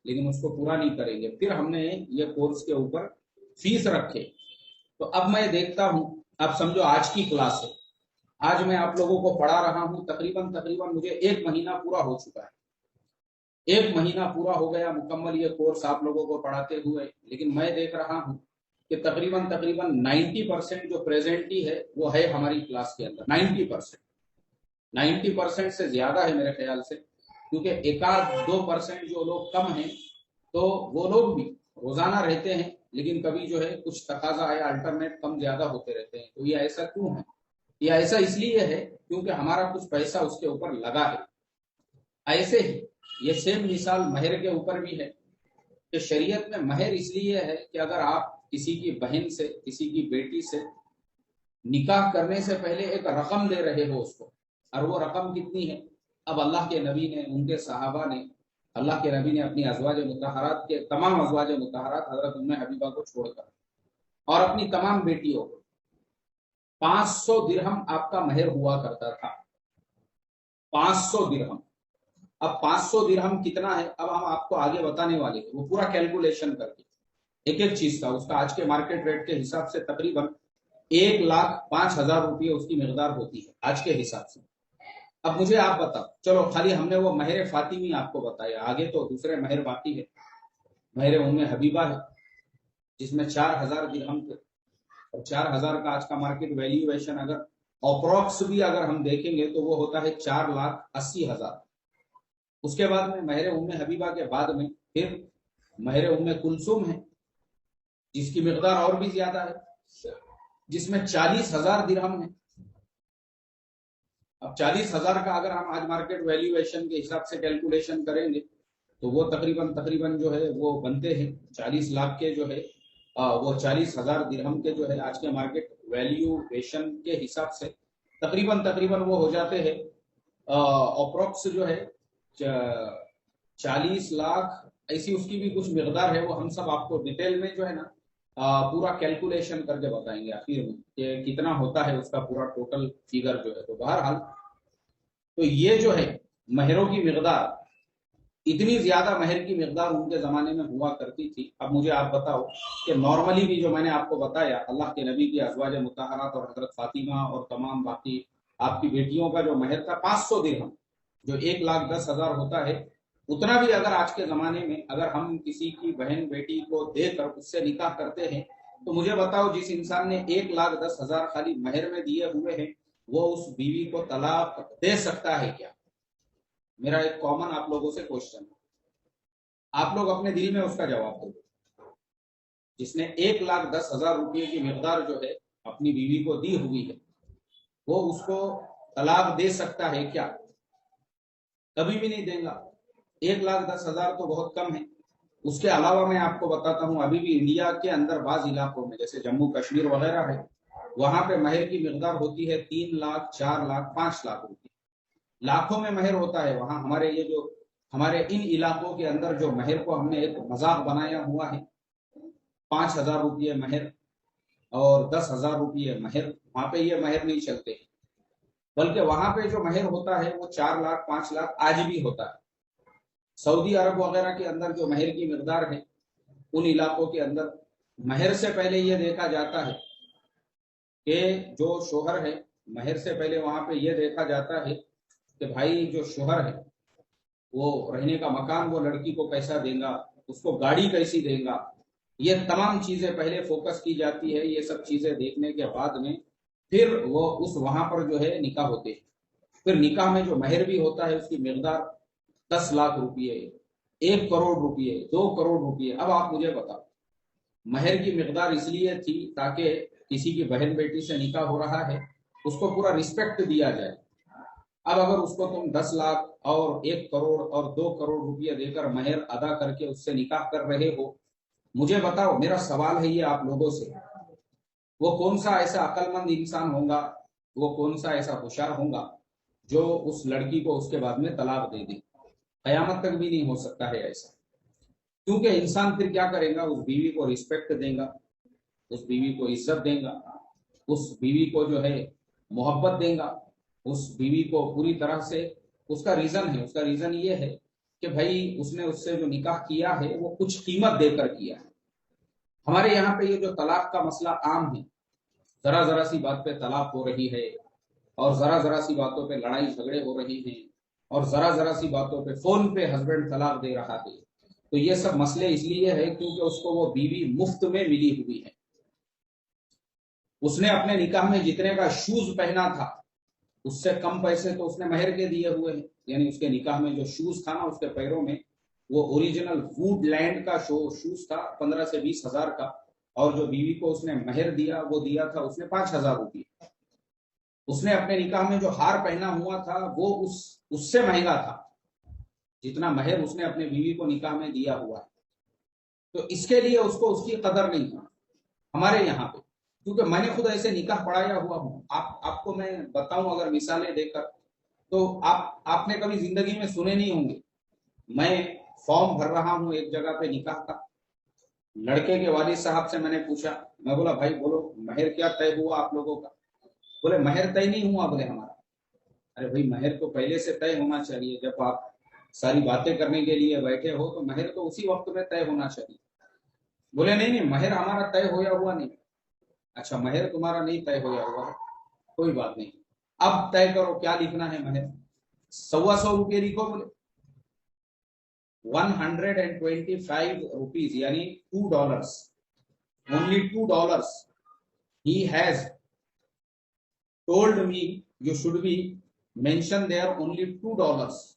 لیکن اس کو پورا نہیں کریں گے۔ پھر ہم نے یہ کورس کے اوپر فیس رکھے۔ تو اب میں دیکھتا ہوں، اب سمجھو آج کی کلاس ہے، آج میں آپ لوگوں کو پڑھا رہا ہوں، تقریباً مجھے 1 مہینہ پورا ہو چکا ہے، 1 مہینہ پورا ہو گیا مکمل یہ کورس آپ لوگوں کو پڑھاتے ہوئے۔ لیکن میں دیکھ رہا ہوں کہ تقریباً 90% جو پریزنٹی ہے وہ ہے ہماری کلاس کے اندر، 90% سے زیادہ ہے میرے خیال سے، کیونکہ 1-2% جو لوگ کم ہیں، تو وہ لوگ بھی روزانہ رہتے ہیں، لیکن کبھی جو ہے کچھ تقاضا ہے، الٹرنیٹ کم زیادہ ہوتے رہتے ہیں۔ تو یہ ایسا کیوں ہے؟ یہ ایسا اس لیے ہے کیونکہ ہمارا کچھ پیسہ اس کے اوپر لگا ہے۔ ایسے ہی یہ سیم مثال مہر کے اوپر بھی ہے کہ شریعت میں مہر اس لیے ہے کہ اگر آپ کسی کی بہن سے، کسی کی بیٹی سے نکاح کرنے سے پہلے ایک رقم دے رہے ہو اس کو، اور وہ رقم کتنی ہے؟ اب اللہ کے نبی نے، ان کے صحابہ نے، اللہ کے نبی نے اپنی ازواج مطہرات کے تمام ازواج مطہرات حضرت ام حبیبہ کو چھوڑ کر اور اپنی تمام بیٹیوں کو 500 درہم آپ کا مہر ہوا کرتا تھا، 500 درہم۔ اب 500 درہم کتنا ہے، اب ہم آپ کو آگے بتانے والے ہیں، وہ پورا کیلکولیشن کر کے ایک ایک چیز کا، اس کا آج کے مارکیٹ ریٹ کے حساب سے تقریباً 1,05,000 روپیہ اس کی مقدار ہوتی ہے آج کے حساب سے۔ اب مجھے آپ بتاؤ، چلو خالی ہم نے وہ مہر فاطمی آپ کو بتایا، آگے تو دوسرے مہر باقی ہے۔ مہر ام حبیبہ ہے جس میں 4,000 درہم تھے، اور 4,000 کا آج کا مارکیٹ ویلیویشن اگر اپروکس بھی اگر ہم دیکھیں گے تو وہ ہوتا ہے 4,80,000۔ اس کے بعد میں مہر ام حبیبہ کے بعد میں پھر مہر ام کلثوم ہے، جس کی مقدار اور بھی زیادہ ہے، جس میں 40,000 درہم ہے۔ اب 40,000 کا اگر ہم آج مارکیٹ ویلیویشن کے حساب سے کیلکولیشن کریں گے تو وہ تقریباً جو ہے وہ بنتے ہیں 40 لاکھ کے جو ہے وہ 40,000 درہم کے جو ہے آج کے مارکیٹ ویلیویشن کے حساب سے تقریباً وہ ہو جاتے ہیں اپروکس جو ہے 40 لاکھ، ایسی اس کی بھی کچھ مقدار ہے، وہ ہم سب آپ کو ڈیٹیل میں جو ہے نا پورا کیلکولیشن کر کے بتائیں گے آخر میں کہ کتنا ہوتا ہے اس کا پورا ٹوٹل فیگر جو ہے۔ تو بہرحال تو یہ جو ہے مہروں کی مقدار، اتنی زیادہ مہر کی مقدار ان کے زمانے میں ہوا کرتی تھی۔ اب مجھے آپ بتاؤ کہ نارملی بھی جو میں نے آپ کو بتایا اللہ کے نبی کی ازواج مطہرات اور حضرت فاطمہ اور تمام باقی آپ کی بیٹیوں کا جو مہر تھا 500 درہم، جو 1,10,000 ہوتا ہے، اتنا بھی اگر آج کے زمانے میں اگر ہم کسی کی بہن بیٹی کو دے کر اس سے نکاح کرتے ہیں تو مجھے بتاؤ جس انسان نے 1,10,000 خالی مہر میں دیے ہوئے ہیں وہ اس بیوی کو طلاق دے سکتا ہے کیا؟ میرا ایک کامن آپ لوگوں سے کوشچن ہے، آپ لوگ اپنے دل میں اس کا جواب دو۔ جس نے 1,10,000 روپئے کی مقدار جو ہے اپنی بیوی کو دی ہوئی ہے وہ اس کو طلاق دے سکتا ہے کیا؟ کبھی بھی نہیں دیں گا۔ 1,10,000 تو بہت کم ہے۔ اس کے علاوہ میں آپ کو بتاتا ہوں ابھی بھی انڈیا کے اندر بعض علاقوں میں جیسے جموں کشمیر وغیرہ ہے، وہاں پہ مہر کی مقدار ہوتی ہے 3 لاکھ، 4 لاکھ، 5 لاکھ روپے، لاکھوں میں مہر ہوتا ہے وہاں۔ ہمارے ان علاقوں کے اندر جو مہر کو ہم نے ایک مذاق بنایا ہوا ہے، 5,000 روپئے مہر اور 10,000 روپئے مہر، وہاں پہ یہ مہر نہیں چلتے، بلکہ وہاں پہ جو مہر ہوتا ہے وہ 4 لاکھ، 5 لاکھ آج بھی ہوتا ہے۔ سعودی عرب وغیرہ کے اندر جو مہر کی مقدار ہے ان علاقوں کے اندر مہر سے پہلے یہ دیکھا جاتا ہے کہ جو شوہر ہے، مہر سے پہلے وہاں پہ یہ دیکھا جاتا ہے کہ بھائی جو شوہر ہے وہ رہنے کا مکان وہ لڑکی کو کیسا دے گا، اس کو گاڑی کیسی دے گا، یہ تمام چیزیں پہلے فوکس کی جاتی ہے۔ یہ سب چیزیں دیکھنے کے بعد میں پھر وہ وہاں پر جو ہے نکاح ہوتے ہیں۔ پھر نکاح میں جو مہر بھی ہوتا ہے اس کی مقدار 10 لاکھ روپئے، 1 کروڑ روپئے، 2 کروڑ روپئے۔ اب آپ مجھے بتاؤ، مہر کی مقدار اس لیے تھی تاکہ کسی کی بہن بیٹی سے نکاح ہو رہا ہے اس کو پورا رسپیکٹ دیا جائے۔ اب اگر اس کو تم 10 لاکھ اور 1 کروڑ اور 2 کروڑ روپئے دے کر مہر ادا کر کے اس سے نکاح کر رہے ہو، مجھے بتاؤ، میرا سوال ہے یہ آپ لوگوں سے، وہ کون سا ایسا عقل مند انسان ہوگا، وہ کون سا ایسا ہوشیار ہوگا جو اس لڑکی کو اس کے بعد میں طلاق دے دے؟ قیامت تک بھی نہیں ہو سکتا ہے ایسا، کیونکہ انسان پھر کیا کرے گا، اس بیوی کو رسپیکٹ دے گا، اس بیوی کو عزت دے گا، اس بیوی کو جو ہے محبت دے گا، اس بیوی کو پوری طرح سے اس کا ریزن یہ ہے کہ بھائی اس نے اس سے جو نکاح کیا ہے وہ کچھ قیمت دے کر کیا ہے۔ ہمارے یہاں پہ یہ جو طلاق کا مسئلہ عام ہے، ذرا سی بات پہ طلاق ہو رہی ہے، اور ذرا سی باتوں پہ لڑائی جھگڑے ہو رہی ہیں، اور ذرا سی باتوں پہ فون پہ ہسبینڈ طلاق دے رہا ہے۔ تو یہ سب مسئلے اس لیے ہے کیونکہ اس کو وہ بیوی مفت میں ملی ہوئی ہے۔ اس نے اپنے نکاح میں جتنے کا شوز پہنا تھا اس سے کم پیسے تو اس نے مہر کے دیے ہوئے ہیں، یعنی اس کے نکاح میں جو شوز تھا نا اس کے پیروں میں، وہ اوریجنل ووڈ لینڈ کا شوز تھا 15 سے 20 ہزار کا، اور جو بیوی کو اس نے مہر دیا وہ دیا تھا اس نے 5,000 روپئے۔ اس نے اپنے نکاح میں جو ہار پہنا ہوا تھا وہ اس سے مہنگا تھا جتنا مہر اس نے اپنے بیوی کو نکاح میں دیا ہوا ہے۔ تو اس کے لیے اس کو اس کی قدر نہیں تھا ہمارے یہاں پہ، کیونکہ میں نے خود ایسے نکاح پڑھایا ہوا ہوں۔ آپ کو میں بتاؤں اگر مثالیں دے کر تو آپ نے کبھی زندگی میں سنے نہیں ہوں گے۔ میں فارم بھر رہا ہوں ایک جگہ پہ نکاح کا، لڑکے کے والد صاحب سے میں نے پوچھا، میں بولا بھائی بولو مہر کیا طے ہوا آپ لوگوں کا؟ بولے مہر طے نہیں ہوا بولے ہمارا۔ ارے بھائی مہر تو پہلے سے طے ہونا چاہیے، جب آپ ساری باتیں کرنے کے لیے بیٹھے ہو تو مہر تو اسی وقت میں طے ہونا چاہیے۔ بولے نہیں مہر ہمارا طے ہویا ہوا نہیں۔ اچھا مہر تمہارا نہیں طے ہویا ہوا ہے، کوئی بات نہیں، اب طے کرو کیا لکھنا ہے مہر۔ 125 روپئے لکھو بولے، 125 روپیز یعنی $2، only $2۔ he has told me you should be mention there only $2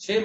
6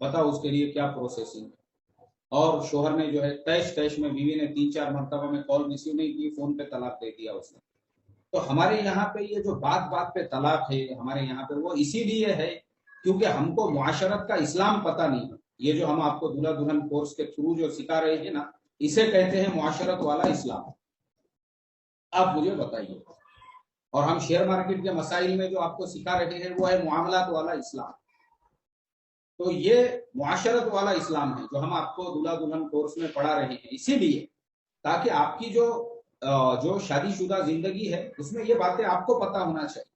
بتاؤ اس کے لیے کیا پروسیسنگ ہے. اور شوہر نے جو ہے تیش میں بیوی نے 3-4 مرتبہ میں کال ریسیو نہیں کی, فون پہ طلاق دے دیا اس نے. تو ہمارے یہاں پہ یہ جو بات پہ طلاق ہے ہمارے یہاں پہ, وہ اسی لیے ہے کیونکہ ہم کو معاشرت کا اسلام پتہ نہیں ہے. یہ جو ہم آپ کو دلہا دلہن کورس کے تھرو جو سکھا رہے ہیں نا, اسے کہتے ہیں معاشرت والا اسلام. آپ مجھے بتائیے. اور ہم شیئر مارکیٹ کے مسائل میں جو آپ کو سکھا رہے ہیں وہ ہے معاملات والا اسلام. تو یہ معاشرت والا اسلام ہے جو ہم آپ کو دلہا دلہن کورس میں پڑھا رہے ہیں, اسی لیے تاکہ آپ کی جو شادی شدہ زندگی ہے اس میں یہ باتیں آپ کو پتہ ہونا چاہیے,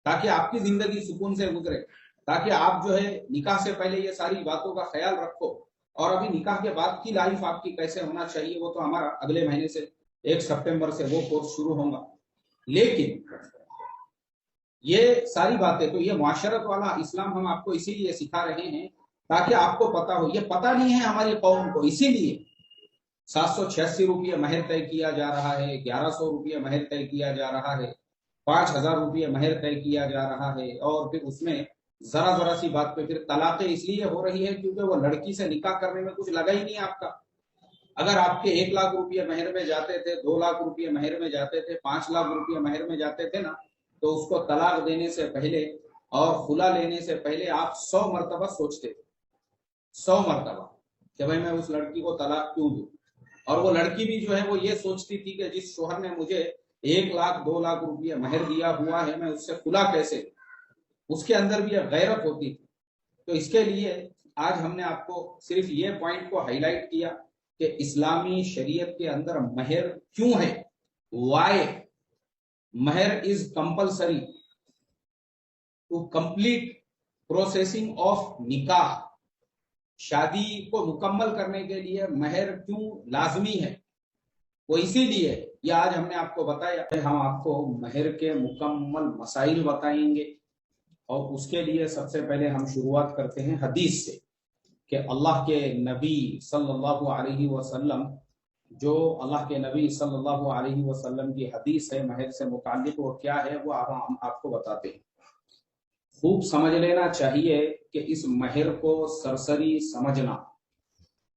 تاکہ آپ کی زندگی سکون سے گزرے, تاکہ آپ جو ہے نکاح سے پہلے یہ ساری باتوں کا خیال رکھو. اور ابھی نکاح کے بعد کی لائف آپ کی کیسے ہونا چاہیے وہ تو ہمارا اگلے مہینے سے 1 سپٹمبر سے وہ کورس شروع ہوگا. لیکن یہ ساری باتیں تو یہ معاشرت والا اسلام ہم آپ کو اسی لیے سکھا رہے ہیں تاکہ آپ کو پتا ہو. یہ پتہ نہیں ہے ہماری قوم کو, اسی لیے 786 روپیے مہر طے کیا جا رہا ہے, 1100 روپیے مہر طے کیا جا رہا ہے, 5000 روپیے مہر طے کیا جا رہا ہے. اور پھر اس میں ذرا سی بات پہ پھر طلاقیں اس لیے ہو رہی ہے کیونکہ وہ لڑکی سے نکاح کرنے میں کچھ لگا ہی نہیں آپ کا. اگر آپ کے 1 لاکھ روپیے مہر میں جاتے تھے, 2 لاکھ روپیے مہر میں جاتے تھے, 5 لاکھ روپیے مہر میں جاتے تھے نا, تو اس کو طلاق دینے سے پہلے اور خلا لینے سے پہلے آپ 100 مرتبہ سوچتے تھے, 100 مرتبہ کہ بھائی میں اس لڑکی کو طلاق کیوں دوں. اور وہ لڑکی بھی جو ہے وہ یہ سوچتی تھی کہ جس شوہر نے مجھے 1 لاکھ 2 لاکھ روپیہ مہر دیا ہوا ہے میں اس سے خلا کیسے. اس کے اندر بھی ایک غیرت ہوتی تھی. تو اس کے لیے آج ہم نے آپ کو صرف یہ پوائنٹ کو ہائی لائٹ کیا کہ اسلامی شریعت کے اندر مہر کیوں ہے, why mehr is compulsory to complete processing of nikah. شادی کو مکمل کرنے کے لیے مہر کیوں لازمی ہے, وہ اسی لیے یہ آج ہم نے آپ کو بتایا. ہم آپ کو مہر کے مکمل مسائل بتائیں گے, اور اس کے لیے سب سے پہلے ہم شروعات کرتے ہیں حدیث سے کہ اللہ کے نبی صلی اللہ علیہ وسلم, جو اللہ کے نبی صلی اللہ علیہ وسلم کی حدیث ہے مہر سے متعلق, وہ کیا ہے وہ ہم آپ کو بتاتے ہیں. خوب سمجھ لینا چاہیے کہ اس مہر کو سرسری سمجھنا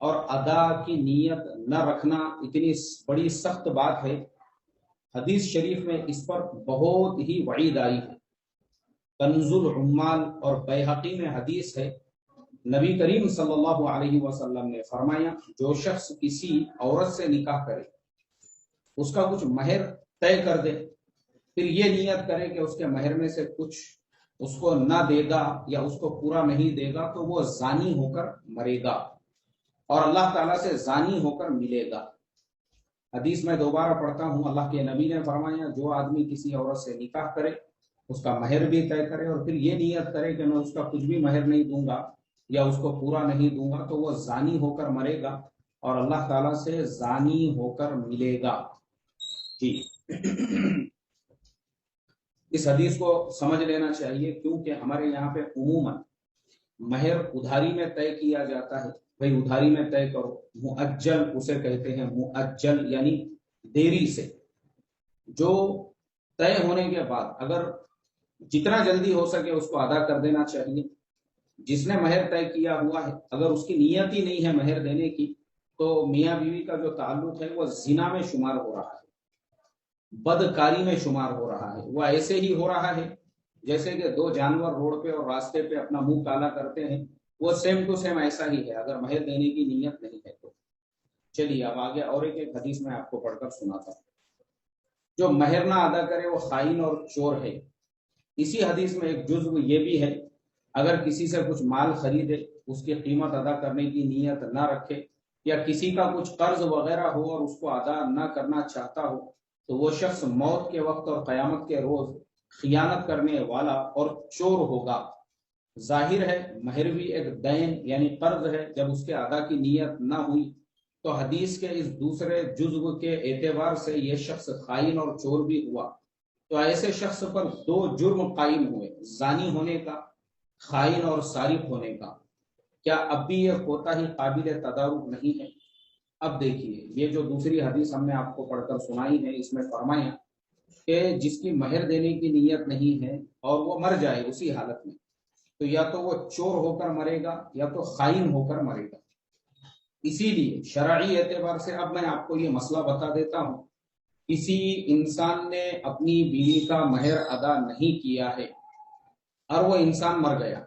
اور ادا کی نیت نہ رکھنا اتنی بڑی سخت بات ہے. حدیث شریف میں اس پر بہت ہی وعید آئی ہے. کنز العمال اور بیہقی میں حدیث ہے, نبی کریم صلی اللہ علیہ وسلم نے فرمایا جو شخص کسی عورت سے نکاح کرے, اس کا کچھ مہر طے کر دے, پھر یہ نیت کرے کہ اس کے مہر میں سے کچھ اس کو نہ دے گا یا اس کو پورا نہیں دے گا, تو وہ زانی ہو کر مرے گا اور اللہ تعالیٰ سے زانی ہو کر ملے گا. حدیث میں دوبارہ پڑھتا ہوں, اللہ کے نبی نے فرمایا جو آدمی کسی عورت سے نکاح کرے اس کا مہر بھی طے کرے اور پھر یہ نیت کرے کہ میں اس کا کچھ بھی مہر نہیں دوں گا یا اس کو پورا نہیں دوں گا, تو وہ زانی ہو کر مرے گا اور اللہ تعالیٰ سے زانی ہو کر ملے گا. جی اس حدیث کو سمجھ لینا چاہیے کیونکہ ہمارے یہاں پہ عموماً مہر ادھاری میں طے کیا جاتا ہے. بھائی ادھاری میں طے کرو, مؤجل اسے کہتے ہیں, مؤجل یعنی دیری سے, جو طے ہونے کے بعد اگر جتنا جلدی ہو سکے اس کو ادا کر دینا چاہیے. جس نے مہر طے کیا ہوا ہے اگر اس کی نیت ہی نہیں ہے مہر دینے کی, تو میاں بیوی کا جو تعلق ہے وہ زنا میں شمار ہو رہا ہے, بدکاری میں شمار ہو رہا ہے. وہ ایسے ہی ہو رہا ہے جیسے کہ 2 جانور روڈ پہ اور راستے پہ اپنا منہ کالا کرتے ہیں, وہ سیم ٹو سیم ایسا ہی ہے اگر مہر دینے کی نیت نہیں ہے تو. چلیے اب آگے اور ایک حدیث میں آپ کو پڑھ کر سناتا ہوں. جو مہر نہ ادا کرے وہ خائن اور چور ہے. اسی حدیث میں ایک جزو یہ بھی ہے, اگر کسی سے کچھ مال خریدے اس کی قیمت ادا کرنے کی نیت نہ رکھے, یا کسی کا کچھ قرض وغیرہ ہو اور اس کو ادا نہ کرنا چاہتا ہو, تو وہ شخص موت کے وقت اور قیامت کے روز خیانت کرنے والا اور چور ہوگا. ظاہر ہے مہر بھی ایک دین یعنی قرض ہے, جب اس کے ادا کی نیت نہ ہوئی تو حدیث کے اس دوسرے جزو کے اعتبار سے یہ شخص خائن اور چور بھی ہوا. تو ایسے شخص پر 2 جرم قائم ہوئے, زانی ہونے کا, خائن اور سارق ہونے کا. کیا اب بھی یہ کوتاہی قابل تدارک نہیں ہے؟ اب دیکھیے یہ جو دوسری حدیث ہم نے آپ کو پڑھ کر سنائی ہے, اس میں فرمایا کہ جس کی مہر دینے کی نیت نہیں ہے اور وہ مر جائے اسی حالت میں, تو یا تو وہ چور ہو کر مرے گا یا تو خائن ہو کر مرے گا۔ اسی لیے شرعی اعتبار سے اب میں آپ کو یہ مسئلہ بتا دیتا ہوں، کسی انسان نے اپنی بیوی کا مہر ادا نہیں کیا ہے اور وہ انسان مر گیا،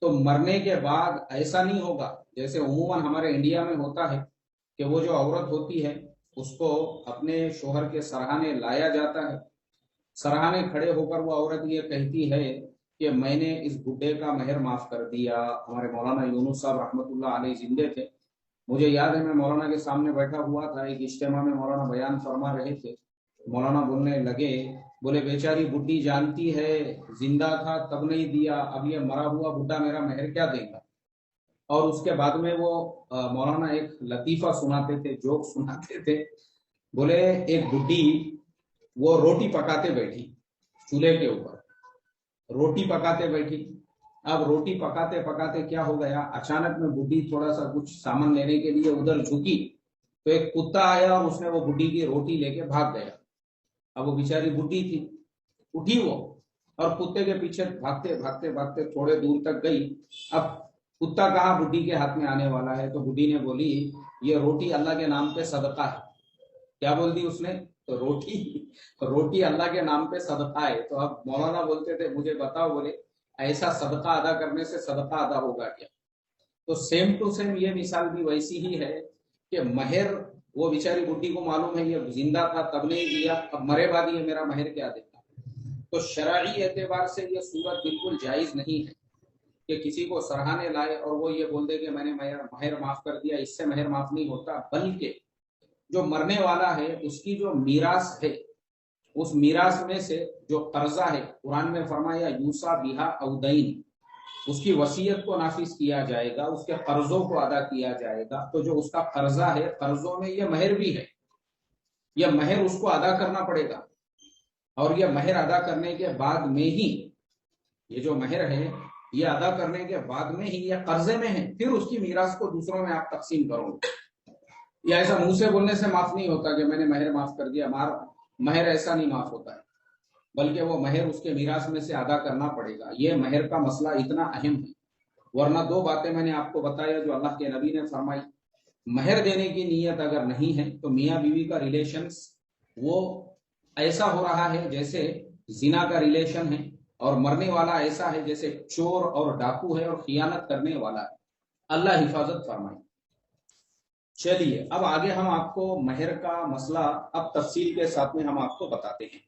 تو مرنے کے بعد ایسا نہیں ہوگا جیسے عموماً ہمارے انڈیا میں ہوتا ہے کہ وہ جو عورت ہوتی ہے اس کو اپنے شوہر کے سرہانے لایا جاتا ہے، سرہانے کھڑے ہو کر وہ عورت یہ کہتی ہے کہ میں نے اس بڈھے کا مہر معاف کر دیا۔ ہمارے مولانا یونس صاحب رحمۃ اللہ علیہ زندے تھے، مجھے یاد ہے میں مولانا کے سامنے بیٹھا ہوا تھا، ایک اجتماع میں مولانا بیان فرما رہے تھے، مولانا بولنے لگے، بولے بیچاری بڈھی جانتی ہے زندہ تھا تب نہیں دیا، اب یہ مرا ہوا بڈھا میرا مہر کیا دے گا۔ اور اس کے بعد میں وہ مولانا ایک لطیفہ سناتے تھے، جوک سناتے تھے، بولے ایک بڈھی وہ روٹی پکاتے بیٹھی چولہے کے اوپر، روٹی پکاتے بیٹھی، اب روٹی پکاتے پکاتے کیا ہو گیا، اچانک میں بڈھی تھوڑا سا کچھ سامان لینے کے لیے ادھر جھکی تو ایک کتا آیا اور اس نے وہ بڈھی کی روٹی لے کے بھاگ گیا۔ اب وہ بیچاری بڈھی تھی، اٹھی وہ اور کتے کے پیچھے بھاگتے بھاگتے بھاگتے تھوڑے دور تک گئی۔ اب کتا کہاں بڈھی کے ہاتھ میں آنے والا ہے، تو بڈھی نے بولی یہ روٹی اللہ کے نام پہ صدقہ ہے۔ کیا بول دی اس نے؟ تو روٹی اللہ کے نام پہ صدقہ ہے۔ تو اب مولانا بولتے تھے مجھے بتاؤ، بولے ایسا صدقہ ادا کرنے سے صدقہ ادا ہوگا کیا؟ تو سیم ٹو سیم یہ مثال بھی ویسی ہی ہے کہ مہر، وہ بیچاری بڈھی کو معلوم ہے یہ زندہ تھا تب نہیں دیا، اب مرے بعد یہ میرا مہر کیا دیتا۔ تو شرعی اعتبار سے یہ صورت بالکل جائز نہیں ہے کہ کسی کو سرہانے لائے اور وہ یہ بول دے کہ میں نے مہر معاف کر دیا، اس سے مہر معاف نہیں ہوتا، بلکہ جو مرنے والا ہے اس کی جو میراث ہے، اس میراث میں سے جو قرضہ ہے، قرآن میں فرمایا یوسا بیہا او دین، اس کی وصیت کو نافذ کیا جائے گا، اس کے قرضوں کو ادا کیا جائے گا۔ تو جو اس کا قرضہ ہے، قرضوں میں یہ مہر بھی ہے، یہ مہر اس کو ادا کرنا پڑے گا، اور یہ مہر ادا کرنے کے بعد میں ہی، یہ جو مہر ہے یہ ادا کرنے کے بعد میں ہی یہ قرضے میں ہے، پھر اس کی میراث کو دوسروں میں آپ تقسیم کرو گے۔ یہ ایسا منہ سے بولنے سے معاف نہیں ہوتا کہ میں نے مہر معاف کر دیا، مہر ایسا نہیں معاف ہوتا ہے، بلکہ وہ مہر اس کے میراث میں سے ادا کرنا پڑے گا۔ یہ مہر کا مسئلہ اتنا اہم ہے، ورنہ دو باتیں میں نے آپ کو بتایا جو اللہ کے نبی نے فرمائی، مہر دینے کی نیت اگر نہیں ہے تو میاں بیوی کا ریلیشنز وہ ایسا ہو رہا ہے جیسے زنا کا ریلیشن ہے، اور مرنے والا ایسا ہے جیسے چور اور ڈاکو ہے اور خیانت کرنے والا ہے۔ اللہ حفاظت فرمائے۔ چلیے اب آگے ہم آپ کو مہر کا مسئلہ اب تفصیل کے ساتھ میں ہم آپ کو بتاتے ہیں۔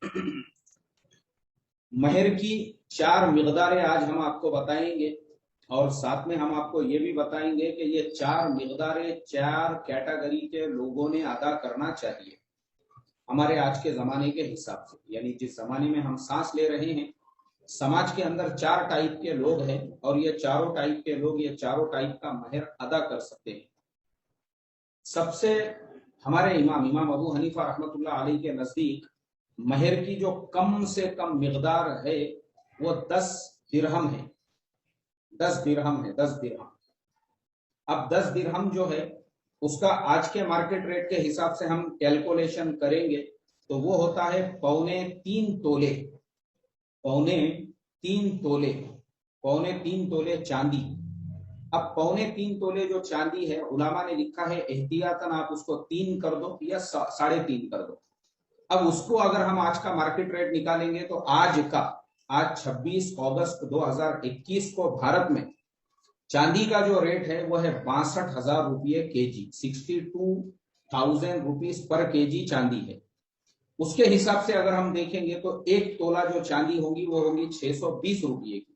مہر کی 4 مقداریں آج ہم آپ کو بتائیں گے، اور ساتھ میں ہم آپ کو یہ بھی بتائیں گے کہ یہ 4 مقداریں 4 کیٹیگری کے لوگوں نے ادا کرنا چاہیے ہمارے آج کے زمانے کے حساب سے، یعنی جس زمانے میں ہم سانس لے رہے ہیں، سماج کے اندر 4 ٹائپ کے لوگ ہیں، اور یہ چاروں ٹائپ کے لوگ یہ چاروں ٹائپ کا مہر ادا کر سکتے ہیں۔ سب سے ہمارے امام ابو حنیفہ رحمۃ اللہ علیہ کے نزدیک مہر کی جو کم سے کم مقدار ہے وہ 10 درہم ہے، 10 درہم ہے، 10 درہم۔ اب 10 درہم جو ہے اس کا آج کے مارکیٹ ریٹ کے حساب سے ہم کیلکولیشن کریں گے تو وہ ہوتا ہے 3.25 تولے، 3.25 تولے چاندی۔ اب 3.25 تولے جو چاندی ہے، علماء نے لکھا ہے احتیاطاً آپ اس کو 3 کر دو یا 3.5 کر دو۔ اب اس کو اگر ہم آج کا مارکیٹ ریٹ نکالیں گے تو آج 26 اگست 2021 کو بھارت میں چاندی کا جو ریٹ ہے وہ ہے 62,000 روپے کے جی، 62,000 روپیز پر کے جی چاندی ہے۔ اس کے حساب سے اگر ہم دیکھیں گے تو 1 تولہ جو چاندی ہوگی وہ ہوگی 620 روپے کی،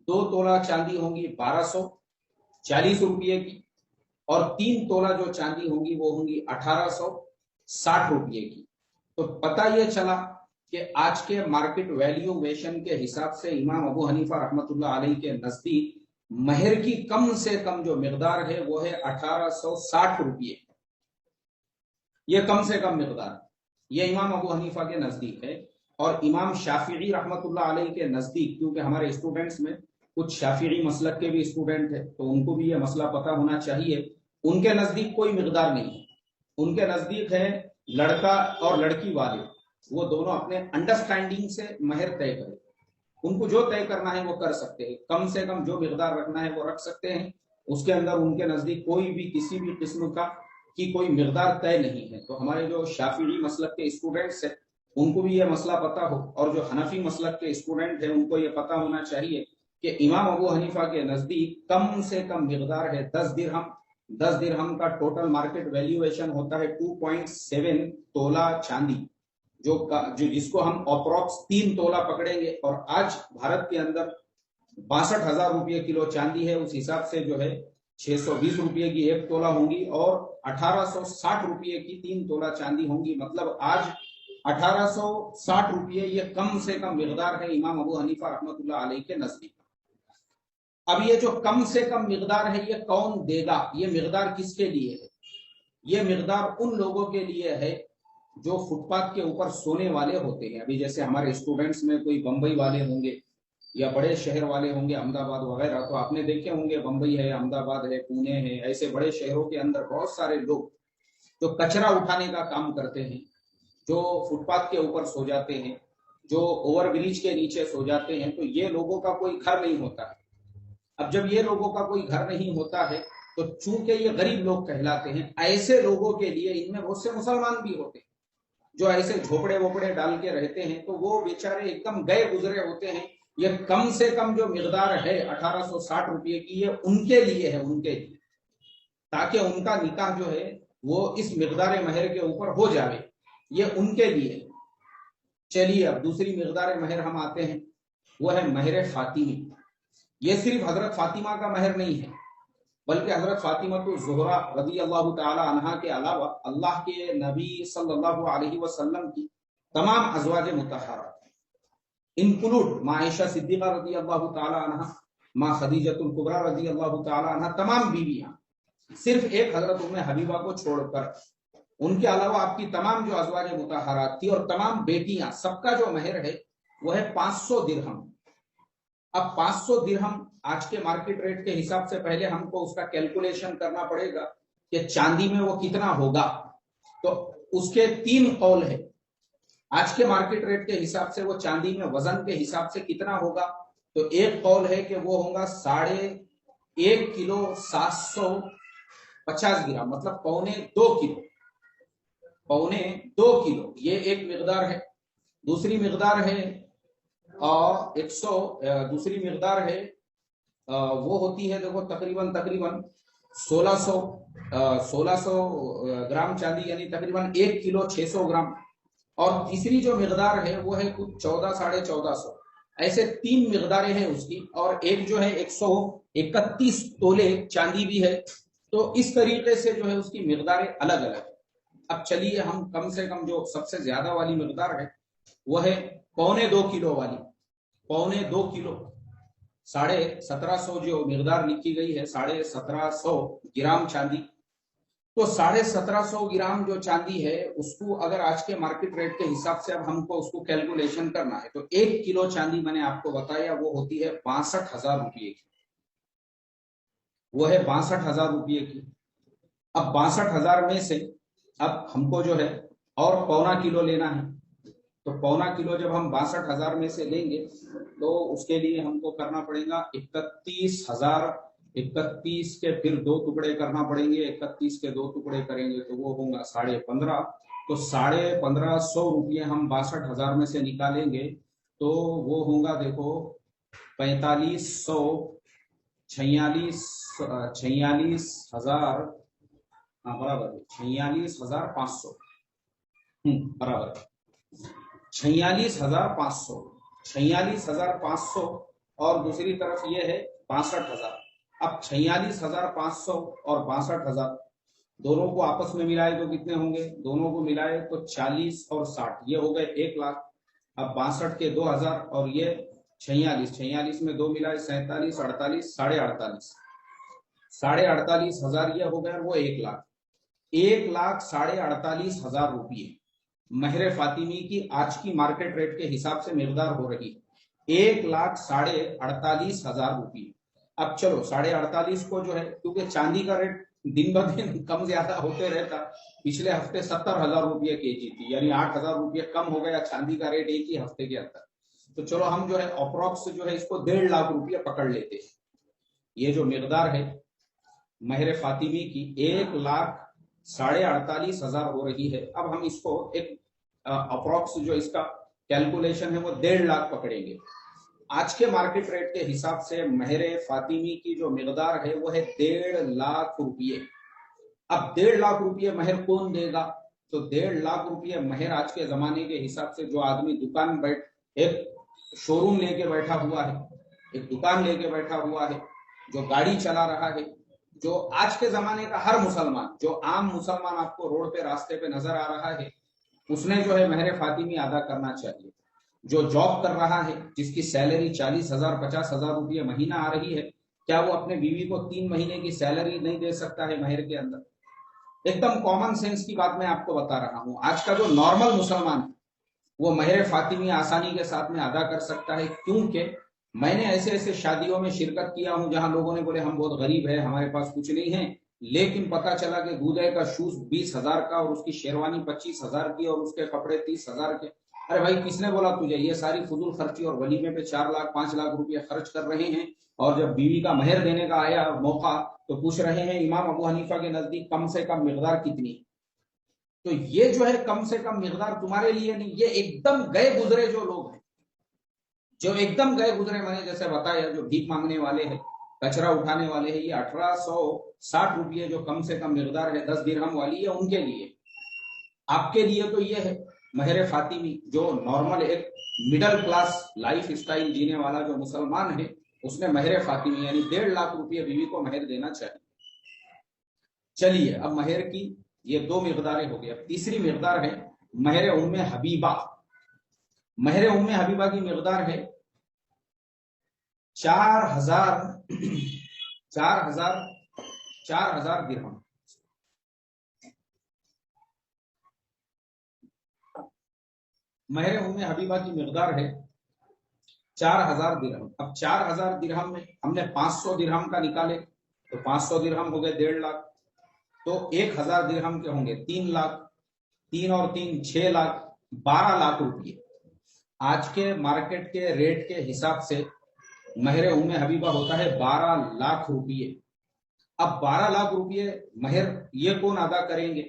2 تولہ چاندی ہوگی 1240 روپے کی، اور 3 تولہ جو چاندی ہوگی وہ ہوگی 1860 روپے کی۔ تو پتہ یہ چلا کہ آج کے مارکیٹ ویلیویشن کے حساب سے امام ابو حنیفہ رحمۃ اللہ علیہ کے نزدیک مہر کی کم سے کم جو مقدار ہے وہ ہے 1860 روپے، یہ کم سے کم مقدار، یہ امام ابو حنیفہ کے نزدیک ہے۔ اور امام شافعی رحمۃ اللہ علیہ کے نزدیک، کیونکہ ہمارے اسٹوڈنٹس میں کچھ شافعی مسلک کے بھی اسٹوڈنٹ ہیں تو ان کو بھی یہ مسئلہ پتہ ہونا چاہیے، ان کے نزدیک کوئی مقدار نہیں ہے، ان کے نزدیک ہے لڑکا اور لڑکی والے وہ دونوں اپنے انڈرسٹینڈنگ سے مہر طے کریں۔ ان کو جو طے کرنا ہے وہ کر سکتے ہیں، کم سے کم جو مقدار رکھنا ہے وہ رکھ سکتے ہیں، اس کے اندر ان کے نزدیک کوئی بھی کسی بھی قسم کی کوئی مقدار طے نہیں ہے۔ تو ہمارے جو شافعی مسلک کے اسٹوڈنٹس ہیں ان کو بھی یہ مسئلہ پتا ہو، اور جو حنفی مسلک کے اسٹوڈنٹ ہیں ان کو یہ پتا ہونا چاہیے کہ امام ابو حنیفہ کے نزدیک کم سے کم مقدار ہے 10 درہم۔ 10 درہم کا ٹوٹل مارکیٹ ویلیویشن ہوتا ہے 2.7 تولہ چاندی، جو جس کو ہم اپروکس 3 تولہ پکڑیں گے، اور آج بھارت کے اندر 62,000 روپے کلو چاندی ہے، اس حساب سے جو ہے 620 روپے کی 1 تولہ ہوں گی اور 1860 روپے کی 3 تولہ چاندی ہوں گی۔ مطلب آج 1860 روپے یہ کم سے کم مقدار ہے امام ابو حنیفہ رحمۃ اللہ علیہ کے نزدیک۔ اب یہ جو کم سے کم مقدار ہے یہ کون دے گا؟ یہ مقدار کس کے لیے ہے؟ یہ مقدار ان لوگوں کے لیے ہے جو فٹ پاتھ کے اوپر سونے والے ہوتے ہیں۔ ابھی جیسے ہمارے اسٹوڈنٹس میں کوئی بمبئی والے ہوں گے یا بڑے شہر والے ہوں گے، احمد آباد وغیرہ، تو آپ نے دیکھے ہوں گے بمبئی ہے، احمد آباد ہے، پونے ہے، ایسے بڑے شہروں کے اندر بہت سارے لوگ جو کچرا اٹھانے کا کام کرتے ہیں، جو فٹ پاتھ کے اوپر سو جاتے ہیں، جو اوور برج کے نیچے سو جاتے ہیں، تو یہ لوگوں کا کوئی گھر نہیں ہوتا ہے۔ اب جب یہ لوگوں کا کوئی گھر نہیں ہوتا ہے تو چونکہ یہ غریب لوگ کہلاتے ہیں، ایسے لوگوں کے لیے ان میں بہت سے مسلمان بھی ہوتے ہیں جو ایسے جھوپڑے ووپڑے ڈال کے رہتے ہیں، تو وہ بیچارے ایک دم گئے گزرے ہوتے ہیں۔ یہ کم سے کم جو مقدار ہے 1860 روپے کی، یہ ان کے لیے ہے، ان کے لیے، تاکہ ان کا نکاح جو ہے وہ اس مقدار مہر کے اوپر ہو جائے، یہ ان کے لیے۔ چلیے اب دوسری مقدار مہر ہم آتے ہیں، وہ ہے مہر فاطمی۔ یہ صرف حضرت فاطمہ کا مہر نہیں ہے، بلکہ حضرت فاطمہ الزہرا رضی اللہ تعالی عنہا کے علاوہ اللہ کے نبی صلی اللہ علیہ وسلم کی تمام ازواج مطہرات، انکلوڈ ماں عائشہ صدیقہ رضی اللہ تعالی عنہا، ماں خدیجۃ الکبریٰ رضی اللہ تعالی عنہا، تمام بیویاں، صرف ایک حضرت ام حبیبہ کو چھوڑ کر، ان کے علاوہ آپ کی تمام جو ازواج مطہرات تھی اور تمام بیٹیاں، سب کا جو مہر ہے وہ ہے 500 درہم۔ اب 500 درہم آج کے مارکیٹ ریٹ کے حساب سے پہلے ہم کو اس کا کیلکولیشن کرنا پڑے گا کہ چاندی میں وہ کتنا ہوگا۔ تو اس کے 3 قول ہے۔ آج کے مارکیٹ ریٹ کے حساب سے وہ چاندی میں وزن کے حساب سے کتنا ہوگا؟ تو ایک قول ہے کہ وہ ہوگا 1.5 کلو 750 گرام، مطلب 1.25 کلو، 1.25 کلو، یہ ایک مقدار ہے۔ دوسری مقدار ہے دوسری مقدار ہے وہ ہوتی ہے، دیکھو تقریباً 1600 گرام چاندی، یعنی تقریباً 1 کلو 600 گرام۔ اور تیسری جو مقدار ہے وہ ہے کچھ 1400-1450۔ ایسے 3 مقداریں ہیں اس کی، اور ایک جو ہے 131 تولے چاندی بھی ہے۔ تو اس طریقے سے جو ہے اس کی مقداریں الگ الگ ہے۔ اب چلیے ہم کم سے کم جو سب سے زیادہ والی مقدار ہے وہ ہے 1.25 کلو والی، 1.25 کلو 1750 جو مقدار لکھی گئی ہے، 1750 گرام چاندی۔ تو 1750 گرام جو چاندی ہے اس کو اگر آج کے مارکیٹ ریٹ کے حساب سے اب ہم کو اس کو کیلکولیشن کرنا ہے، تو 1 کلو چاندی میں نے آپ کو بتایا وہ ہوتی ہے 62,000 روپے کی، وہ ہے 62,000 روپے کی۔ اب 62,000 میں سے اب ہم کو جو ہے اور 1.25 کلو لینا ہے، تو 1.25 کلو جب ہم 62,000 میں سے لیں گے تو اس کے لیے ہم کو کرنا پڑے گا 31,000، 31 کے پھر 2 ٹکڑے کرنا پڑیں گے، 31 کے 2 ٹکڑے کریں گے تو وہ ہوگا 15.5۔ تو 1550 روپے ہم 62,000 میں سے نکالیں گے تو وہ ہوگا، دیکھو 46,000 برابر 46,500 برابر 46,500، 46,500، اور دوسری طرف یہ ہے 62,000۔ اب 46,500 اور 62,000 دونوں کو آپس میں ملائے تو کتنے ہوں گے؟ دونوں کو ملائے تو 40 اور 60، یہ ہو گئے 1 لاکھ۔ اب 62 کے 2,000 اور یہ 46 میں 2 ملائے 47، 48، 48,500، 48,500 یہ ہو گئے وہ 1 لاکھ۔ 1,48,500 روپئے مہر فاطمی کی آج کی مارکیٹ ریٹ کے حساب سے مقدار ہو رہی ہے 1,48,500 روپئے۔ اب چلو 48,500 کو جو ہے، کیونکہ چاندی کا ریٹ دن بہ دن کم زیادہ ہوتے رہتا، پچھلے ہفتے 70,000 روپئے کے جی تھی، یعنی 8,000 روپئے کم ہو گیا چاندی کا ریٹ ایک ہی ہفتے کے اندر۔ تو چلو ہم جو ہے اپروکس جو ہے اس کو 1.5 لاکھ روپیہ پکڑ لیتے ہیں. یہ جو مقدار ہے مہر فاطمی کی 1,48,500 ہو رہی ہے. اب ہم اس کو ایک اپروکس جو اس کا کیلکولیشن ہے وہ 1.5 لاکھ پکڑیں گے. آج کے مارکیٹ ریٹ کے حساب سے مہر فاطمی کی جو مقدار ہے وہ ہے 1.5 لاکھ روپیے. اب 1.5 لاکھ روپیے مہر کون دے گا؟ تو 1.5 لاکھ روپیے مہر آج کے زمانے کے حساب سے جو آدمی دکان ایک شو روم لے کے بیٹھا ہوا ہے, ایک دکان لے کے بیٹھا ہوا ہے, جو گاڑی چلا رہا ہے, جو آج کے زمانے کا ہر مسلمان, جو عام مسلمان آپ کو روڈ پہ راستے پہ نظر آ رہا ہے, اس نے جو ہے مہر فاطمی ادا کرنا چاہیے. جو جاب کر رہا ہے, جس کی سیلری 40,000 50,000 روپیہ مہینہ آ رہی ہے, کیا وہ اپنے بیوی کو 3 مہینے کی سیلری نہیں دے سکتا ہے مہر کے اندر؟ ایک دم کامن سینس کی بات میں آپ کو بتا رہا ہوں. آج کا جو نارمل مسلمان ہے وہ مہر فاطمی آسانی کے ساتھ میں ادا کر سکتا ہے, کیونکہ میں نے ایسے ایسے شادیوں میں شرکت کیا ہوں جہاں لوگوں نے بولے ہم بہت غریب ہیں, ہمارے پاس کچھ نہیں ہے, لیکن پتا چلا کہ دودھے کا شوز 20,000 کا اور اس کی شیروانی 25,000 کی اور اس کے کپڑے 30,000 کے. ارے بھائی کس نے بولا تجھے؟ یہ ساری فضول خرچی اور ولیمے پہ 4 لاکھ 5 لاکھ روپیہ خرچ کر رہے ہیں, اور جب بیوی کا مہر دینے کا آیا موقع تو پوچھ رہے ہیں امام ابو حنیفہ کے نزدیک کم سے کم مقدار کتنی؟ تو یہ جو ہے کم سے کم مقدار تمہارے لیے نہیں, یہ ایک دم گئے گزرے جو لوگ ہیں, جو ایک دم گئے گزرے, میں نے جیسے بتایا جو بھیک مانگنے والے ہیں, کچرا اٹھانے والے ہیں, یہ 1,860 روپیے جو کم سے کم مقدار ہے 10 درہم والی ہے ان کے لیے. آپ کے لیے تو یہ ہے مہر فاطمی, جو نارمل ایک مڈل کلاس لائف سٹائل جینے والا جو مسلمان ہے اس نے مہر فاطمی یعنی 1.5 لاکھ روپیہ بیوی کو مہر دینا چاہیے. چلیے اب مہر کی یہ 2 مقداریں ہو گئی. اب تیسری مقدار ہے مہر ام حبیبہ. مہر ام حبیبہ کی مقدار ہے 4,000 درہم. مہر ام حبیبہ کی مقدار ہے 4,000 درہم. اب 4,000 درہم میں ہم نے 500 درہم کا نکالے تو 500 درہم ہو گئے 1.5 لاکھ, تو 1,000 درہم کے ہوں گے 3 لاکھ, 3 اور 3 6 لاکھ, 12 لاکھ روپیے. آج کے مارکیٹ کے ریٹ کے حساب سے مہر ام حبیبہ ہوتا ہے 12 لاکھ روپیے. اب 12 لاکھ روپیے مہر یہ کون ادا کریں گے؟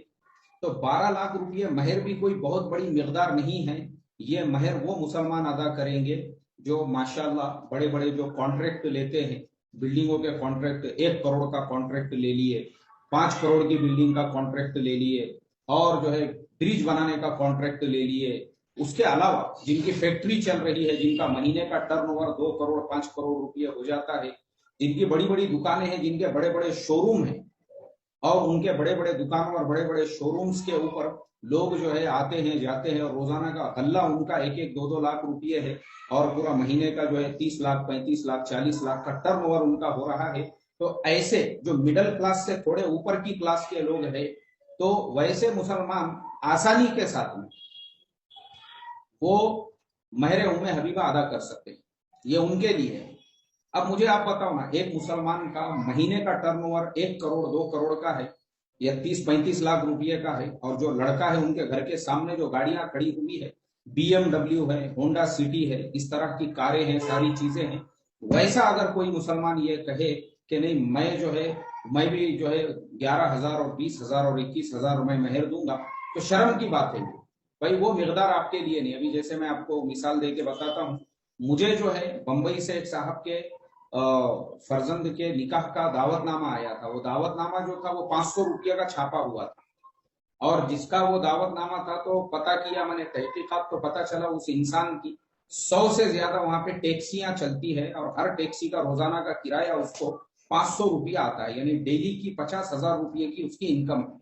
تو 12 لاکھ روپیے مہر بھی کوئی بہت بڑی مقدار نہیں ہے. یہ مہر وہ مسلمان ادا کریں گے جو ماشاءاللہ بڑے بڑے جو کانٹریکٹ لیتے ہیں, بلڈنگوں کے کانٹریکٹ, 1 کروڑ کا کانٹریکٹ لے لیے, 5 کروڑ کی بلڈنگ کا کانٹریکٹ لے لیے, اور جو ہے برج بنانے کا کانٹریکٹ لے لیے. اس کے علاوہ جن کی فیکٹری چل رہی ہے, جن کا مہینے کا ٹرن اوور 2 کروڑ 5 کروڑ روپیہ ہو جاتا ہے, جن کی بڑی بڑی دکانیں ہیں, جن کے بڑے بڑے شو روم ہیں, اور ان کے بڑے بڑے دکانوں اور بڑے بڑے شو رومز کے اوپر لوگ جو ہے آتے ہیں جاتے ہیں, اور روزانہ کا غلہ ان کا 1-2 لاکھ روپیے ہے, اور پورا مہینے کا جو ہے 30 لاکھ 35 لاکھ 40 لاکھ کا ٹرن اوور ان کا ہو رہا ہے. تو ایسے جو مڈل کلاس سے تھوڑے اوپر کی کلاس کے لوگ ہیں, تو ویسے مسلمان آسانی کے ساتھ میں وہ مہر ام حبیبہ ادا کر سکتے ہیں, یہ ان کے لیے ہے. اب مجھے آپ بتاؤ نا, ایک مسلمان کا مہینے کا ٹرن اوور 1 کروڑ 2 کروڑ کا ہے یا 30-35 لاکھ روپیے کا ہے, اور جو لڑکا ہے ان کے گھر کے سامنے جو گاڑیاں کھڑی ہوئی ہے, BMW ہے, ہونڈا سٹی ہے, اس طرح کی کاریں ہیں, ساری چیزیں ہیں, ویسا اگر کوئی مسلمان یہ کہے کہ نہیں میں بھی جو ہے 11,000 اور 20,000 اور 21,000 میں مہر دوں گا, تو شرم کی بات ہے بھائی, وہ مقدار آپ کے لیے نہیں. ابھی جیسے میں آپ کو مثال دے کے بتاتا ہوں, مجھے جو ہے بمبئی سے ایک صاحب کے فرزند کے نکاح کا دعوت نامہ آیا تھا. وہ دعوت نامہ جو تھا وہ 500 روپیہ کا چھاپا ہوا تھا, اور جس کا وہ دعوت نامہ تھا تو پتا کیا میں نے تحقیقات, تو پتا چلا اس انسان کی 100 سے زیادہ وہاں پہ ٹیکسیاں چلتی ہے, اور ہر ٹیکسی کا روزانہ کا کرایہ اس کو 500 روپیہ آتا ہے, یعنی ڈیلی کی 50,000 روپیے کی اس کی انکم ہے.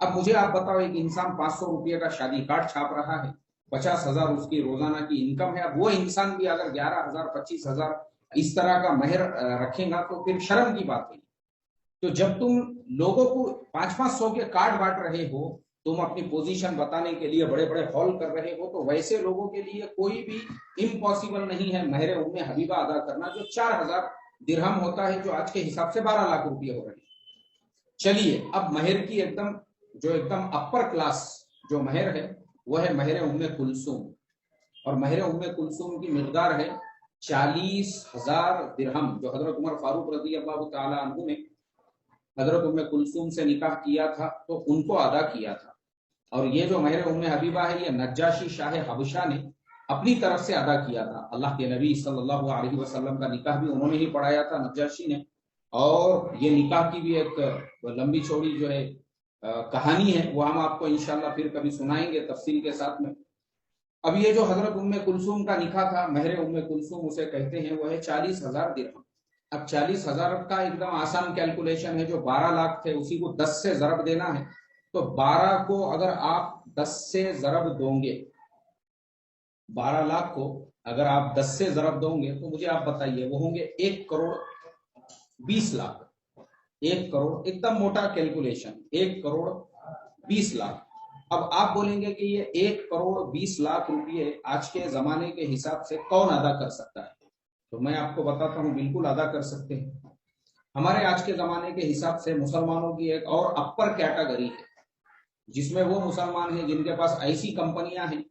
اب مجھے آپ بتاؤ, ایک انسان 500 روپیے کا شادی کارڈ چھاپ رہا ہے, 50,000 اس کی روزانہ کی انکم ہے. اب وہ انسان بھی اگر 11,000 25,000 اس طرح کا مہر رکھیں گا تو پھر شرم کی بات ہے. تو جب تم لوگوں کو 500 کے کارڈ بانٹ رہے ہو, تم اپنی پوزیشن بتانے کے لیے بڑے بڑے ہال کر رہے ہو, تو ویسے لوگوں کے لیے کوئی بھی امپاسبل نہیں ہے مہر ام حبیبہ ادا کرنا, جو 4,000 درہم ہوتا ہے, جو آج کے حساب سے 12 لاکھ روپیے ہو رہے ہیں. چلیے اب مہر کی ایک دم اپر کلاس جو مہر ہے وہ ہے مہر ام کلثوم. اور مہر ام کلثوم کی مقدار ہے 40,000 درہم، جو حضرت عمر فاروق رضی اللہ تعالی عنہ نے حضرت ام کلثوم سے نکاح کیا تھا تو ان کو ادا کیا تھا۔ اور یہ جو مہر ام حبیبہ ہے یہ نجاشی شاہ حبشہ نے اپنی طرف سے ادا کیا تھا۔ اللہ کے نبی صلی اللہ علیہ وسلم کا نکاح بھی انہوں نے ہی پڑھایا تھا نجاشی نے، اور یہ نکاح کی بھی ایک لمبی چوڑی جو ہے کہانی ہے، وہ ہم آپ کو انشاءاللہ پھر کبھی سنائیں گے تفصیل کے ساتھ میں۔ اب یہ جو حضرت ام کلثوم کا نکاح تھا، مہر ام کلثوم اسے کہتے ہیں، وہ ہے 40,000 درہم۔ اب 40,000 کا ایک دم آسان کیلکولیشن ہے، جو 12 لاکھ تھے اسی کو 10 سے ضرب دینا ہے، تو 12 کو اگر آپ 10 سے ضرب دوں گے، 12 لاکھ کو اگر آپ 10 سے ضرب دوں گے تو مجھے آپ بتائیے وہ ہوں گے 1,20,00,000۔ 1 کروڑ، ایک دم موٹا کیلکولیشن، 1,20,00,000۔ اب آپ بولیں گے کہ یہ 1,20,00,000 روپئے آج کے زمانے کے حساب سے کون ادا کر سکتا ہے؟ تو میں آپ کو بتاتا ہوں، بالکل ادا کر سکتے ہیں۔ ہمارے آج کے زمانے کے حساب سے مسلمانوں کی ایک اور اپر کیٹیگری ہے، جس میں وہ مسلمان ہیں جن کے پاس ایسی کمپنیاں ہیں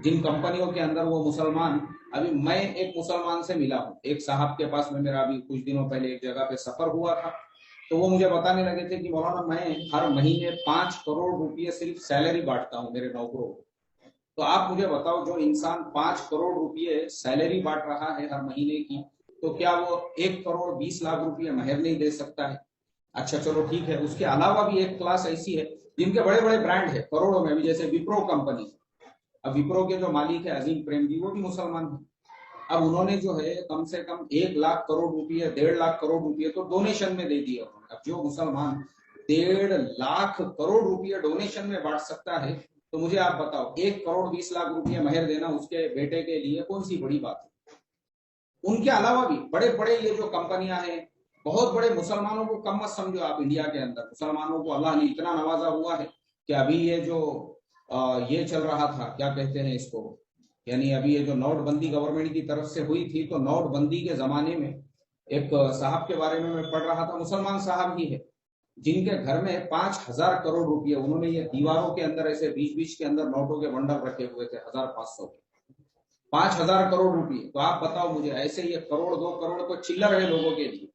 جن کمپنیوں کے اندر وہ مسلمان، ابھی میں ایک مسلمان سے ملا ہوں، ایک صاحب کے پاس میں میرا ابھی کچھ دنوں پہلے ایک جگہ پہ سفر ہوا تھا، تو وہ مجھے بتانے لگے تھے کہ مولانا میں ہر مہینے 5 کروڑ روپئے صرف سیلری بانٹتا ہوں میرے نوکروں کو۔ تو آپ مجھے بتاؤ، جو انسان 5 کروڑ روپئے سیلری بانٹ رہا ہے ہر مہینے کی، تو کیا وہ 1,20,00,000 روپئے مہر نہیں دے سکتا ہے؟ اچھا چلو ٹھیک ہے، اس کے علاوہ بھی ایک کلاس ایسی ہے جن کے بڑے بڑے برانڈ ہیں کروڑوں میں بھی، جیسے وپرو کمپنی۔ اب وپرو کے جو مالک ہے عظیم پریم جی، وہ بھی مسلمان ہیں۔ اب انہوں نے جو ہے کم سے کم 1,00,000 کروڑ روپئے، 1.5 کروڑ روپئے تو ڈونیشن میں دے دیے انہوں نے۔ اب جو مسلمان 1.5 کروڑ روپئے ڈونیشن میں بانٹ سکتا ہے، تو مجھے آپ بتاؤ 1,20,00,000 روپئے مہر دینا اس کے بیٹے کے لیے کون سی بڑی بات ہے؟ ان کے علاوہ بھی بڑے بڑے یہ جو کمپنیاں ہیں، بہت بڑے مسلمانوں کو کم مت سمجھو آپ۔ انڈیا کے اندر مسلمانوں کو اللہ نے اتنا نوازا ہوا ہے کہ ابھی یہ جو یہ چل رہا تھا، کیا کہتے ہیں اس کو، یعنی ابھی یہ جو نوٹ بندی گورنمنٹ کی طرف سے ہوئی تھی، تو نوٹ بندی کے زمانے میں ایک صاحب کے بارے میں پڑھ رہا تھا، مسلمان صاحب ہی ہے، جن کے گھر میں 5,000 کروڑ روپئے انہوں نے یہ دیواروں کے اندر ایسے بیچ بیچ کے اندر نوٹوں کے بنڈل رکھے ہوئے تھے، 1,500 کے 5,000 کروڑ روپئے۔ تو آپ بتاؤ مجھے، ایسے یہ کروڑ 2 کروڑ تو چلر ہے لوگوں کے لیے۔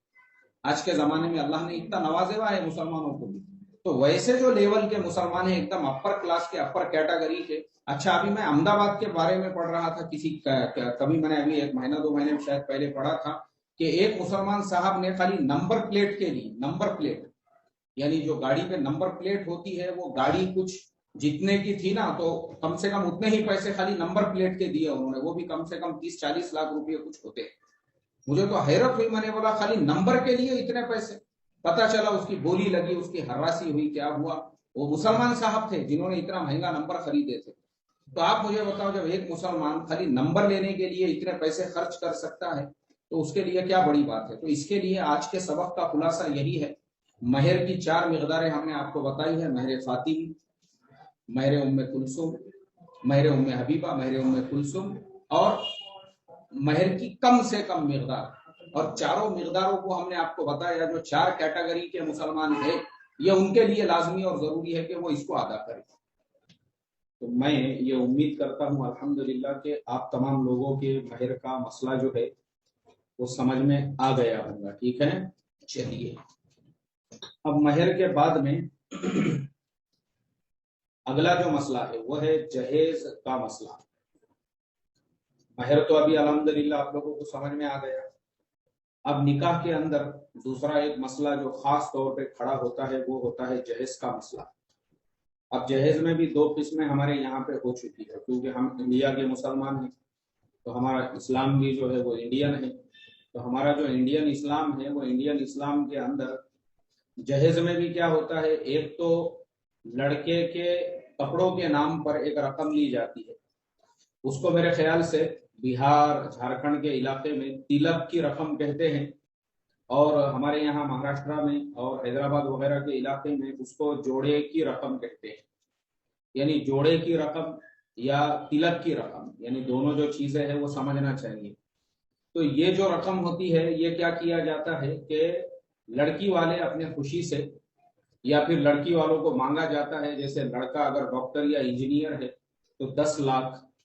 آج کے زمانے میں اللہ نے اتنا نوازا ہوا ہے مسلمانوں کو بھی، تو ویسے جو لیول کے مسلمان ہیں، ایک دم اپر کلاس کے، اپر کیٹیگری کے۔ اچھا، ابھی میں احمد آباد کے بارے میں پڑھ رہا تھا، کبھی میں نے ابھی 1 مہینہ 2 مہینے شاید پہلے پڑھا تھا کہ ایک مسلمان صاحب نے خالی نمبر پلیٹ کے لیے، نمبر پلیٹ یعنی جو گاڑی پہ نمبر پلیٹ ہوتی ہے، وہ گاڑی کچھ جتنے کی تھی نا، تو کم سے کم اتنے ہی پیسے خالی نمبر پلیٹ کے دیے انہوں نے، وہ بھی کم سے کم 30-40 لاکھ روپئے کچھ ہوتے۔ مجھے تو حیرت ہوئی، میں نے بولا خالی نمبر کے لیے اتنے پیسے؟ پتا چلا اس کی بولی لگی، اس کی ہراسی ہوئی، کیا ہوا، وہ مسلمان صاحب تھے جنہوں نے اتنا مہنگا نمبر خریدے تھے۔ تو آپ مجھے بتاؤ، جب ایک مسلمان خالی نمبر لینے کے لیے اتنے پیسے خرچ کر سکتا ہے، تو اس کے لیے کیا بڑی بات ہے؟ تو اس کے لیے آج کے سبق کا خلاصہ یہی ہے، مہر کی 4 مقداریں ہم نے آپ کو بتائی ہے، مہر فاطمی، مہر ام کلثوم، مہر ام حبیبہ، مہر ام کلثوم، اور مہر کی کم سے کم مقدار۔ اور چاروں مقداروں کو ہم نے آپ کو بتایا، جو 4 کیٹیگری کے مسلمان ہیں، یہ ان کے لیے لازمی اور ضروری ہے کہ وہ اس کو ادا کریں۔ تو میں یہ امید کرتا ہوں الحمدللہ کہ آپ تمام لوگوں کے مہر کا مسئلہ جو ہے وہ سمجھ میں آ گیا ہوگا، ٹھیک ہے؟ چلیے، اب مہر کے بعد میں اگلا جو مسئلہ ہے وہ ہے جہیز کا مسئلہ۔ مہر تو ابھی الحمدللہ آپ لوگوں کو سمجھ میں آ گیا۔ اب نکاح کے اندر دوسرا ایک مسئلہ جو خاص طور پہ کھڑا ہوتا ہے، وہ ہوتا ہے جہیز کا مسئلہ۔ اب جہیز میں بھی 2 قسمیں ہمارے یہاں پہ ہو چکی ہے، کیونکہ ہم انڈیا کے مسلمان ہیں، تو ہمارا اسلام بھی جو ہے وہ انڈین ہے۔ تو ہمارا جو انڈین اسلام ہے، وہ انڈین اسلام کے اندر جہیز میں بھی کیا ہوتا ہے، ایک تو لڑکے کے کپڑوں کے نام پر ایک رقم لی جاتی ہے، اس کو میرے خیال سے بہار، جھارکھنڈ کے علاقے میں تلک کی رقم کہتے ہیں، اور ہمارے یہاں مہاراشٹرا میں اور حیدرآباد وغیرہ کے علاقے میں اس کو جوڑے کی رقم کہتے ہیں۔ یعنی جوڑے کی رقم یا تلک کی رقم، یعنی دونوں جو چیزیں ہیں وہ سمجھنا چاہیے۔ تو یہ جو رقم ہوتی ہے، یہ کیا کیا جاتا ہے کہ لڑکی والے اپنے خوشی سے، یا پھر لڑکی والوں کو مانگا جاتا ہے، جیسے لڑکا اگر ڈاکٹر یا انجینئر ہے تو 10 لاکھ،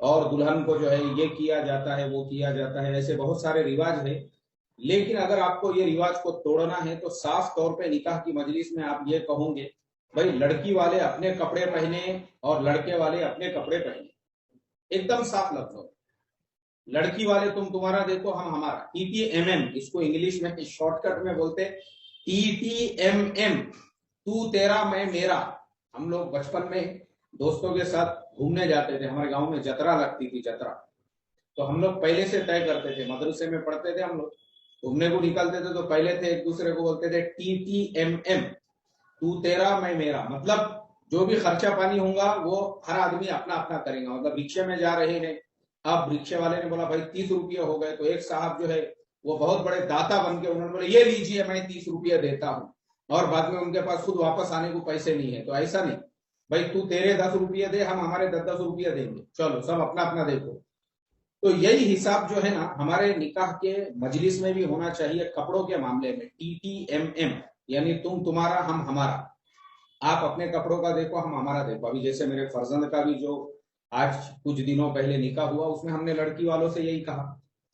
اور دلہن کو جو ہے یہ کیا جاتا ہے وہ کیا جاتا ہے، ایسے بہت سارے رواج ہے۔ لیکن اگر آپ کو یہ رواج کو توڑنا ہے تو صاف طور پہ نکاح کی مجلس میں آپ یہ کہوں گے بھائی لڑکی والے اپنے کپڑے پہنے اور لڑکے والے اپنے کپڑے پہنے، ایک دم صاف لفظ ہو۔ لڑکی والے تم تمہارا دیکھو ہم ہمارا، TTMM اس کو انگلش میں شارٹ کٹ میں بولتے TTMM، تو تیرا میں میرا۔ ہم لوگ بچپن میں دوستوں کے ساتھ گھومنے جاتے تھے، ہمارے گاؤں میں جترا لگتی تھی، جترا، تو ہم لوگ پہلے سے طے کرتے تھے، مدرسے میں پڑھتے تھے ہم لوگ، گھومنے کو نکلتے تھے تو پہلے تھے ایک دوسرے کو بولتے تھے TTMM، تو تیرا میں میرا، مطلب جو بھی خرچہ پانی ہوگا وہ ہر آدمی اپنا اپنا کرے گا۔ مطلب رکشے میں جا رہے ہیں، اب رکشے والے نے بولا بھائی 30 روپیہ ہو گئے، تو ایک صاحب جو ہے وہ بہت بڑے داتا بن کے انہوں نے بولا یہ لیجیے میں 30 روپیہ دیتا ہوں، اور بعد میں ان کے پاس خود واپس آنے کو پیسے نہیں ہے، تو ایسا نہیں بھائی تو تیرے 10 روپیہ دے، ہم ہمارے 10 روپیہ دیں گے، چلو سب اپنا اپنا دیکھو۔ تو یہی حساب جو ہے نا ہمارے نکاح کے مجلس میں بھی ہونا چاہیے کپڑوں کے معاملے میں، TTMM، یعنی تم تمہارا ہم ہمارا، آپ اپنے کپڑوں کا دیکھو ہم ہمارا دیکھو۔ ابھی جیسے میرے فرزند کا بھی جو آج کچھ دنوں پہلے نکاح ہوا، اس میں ہم نے لڑکی والوں سے یہی کہا،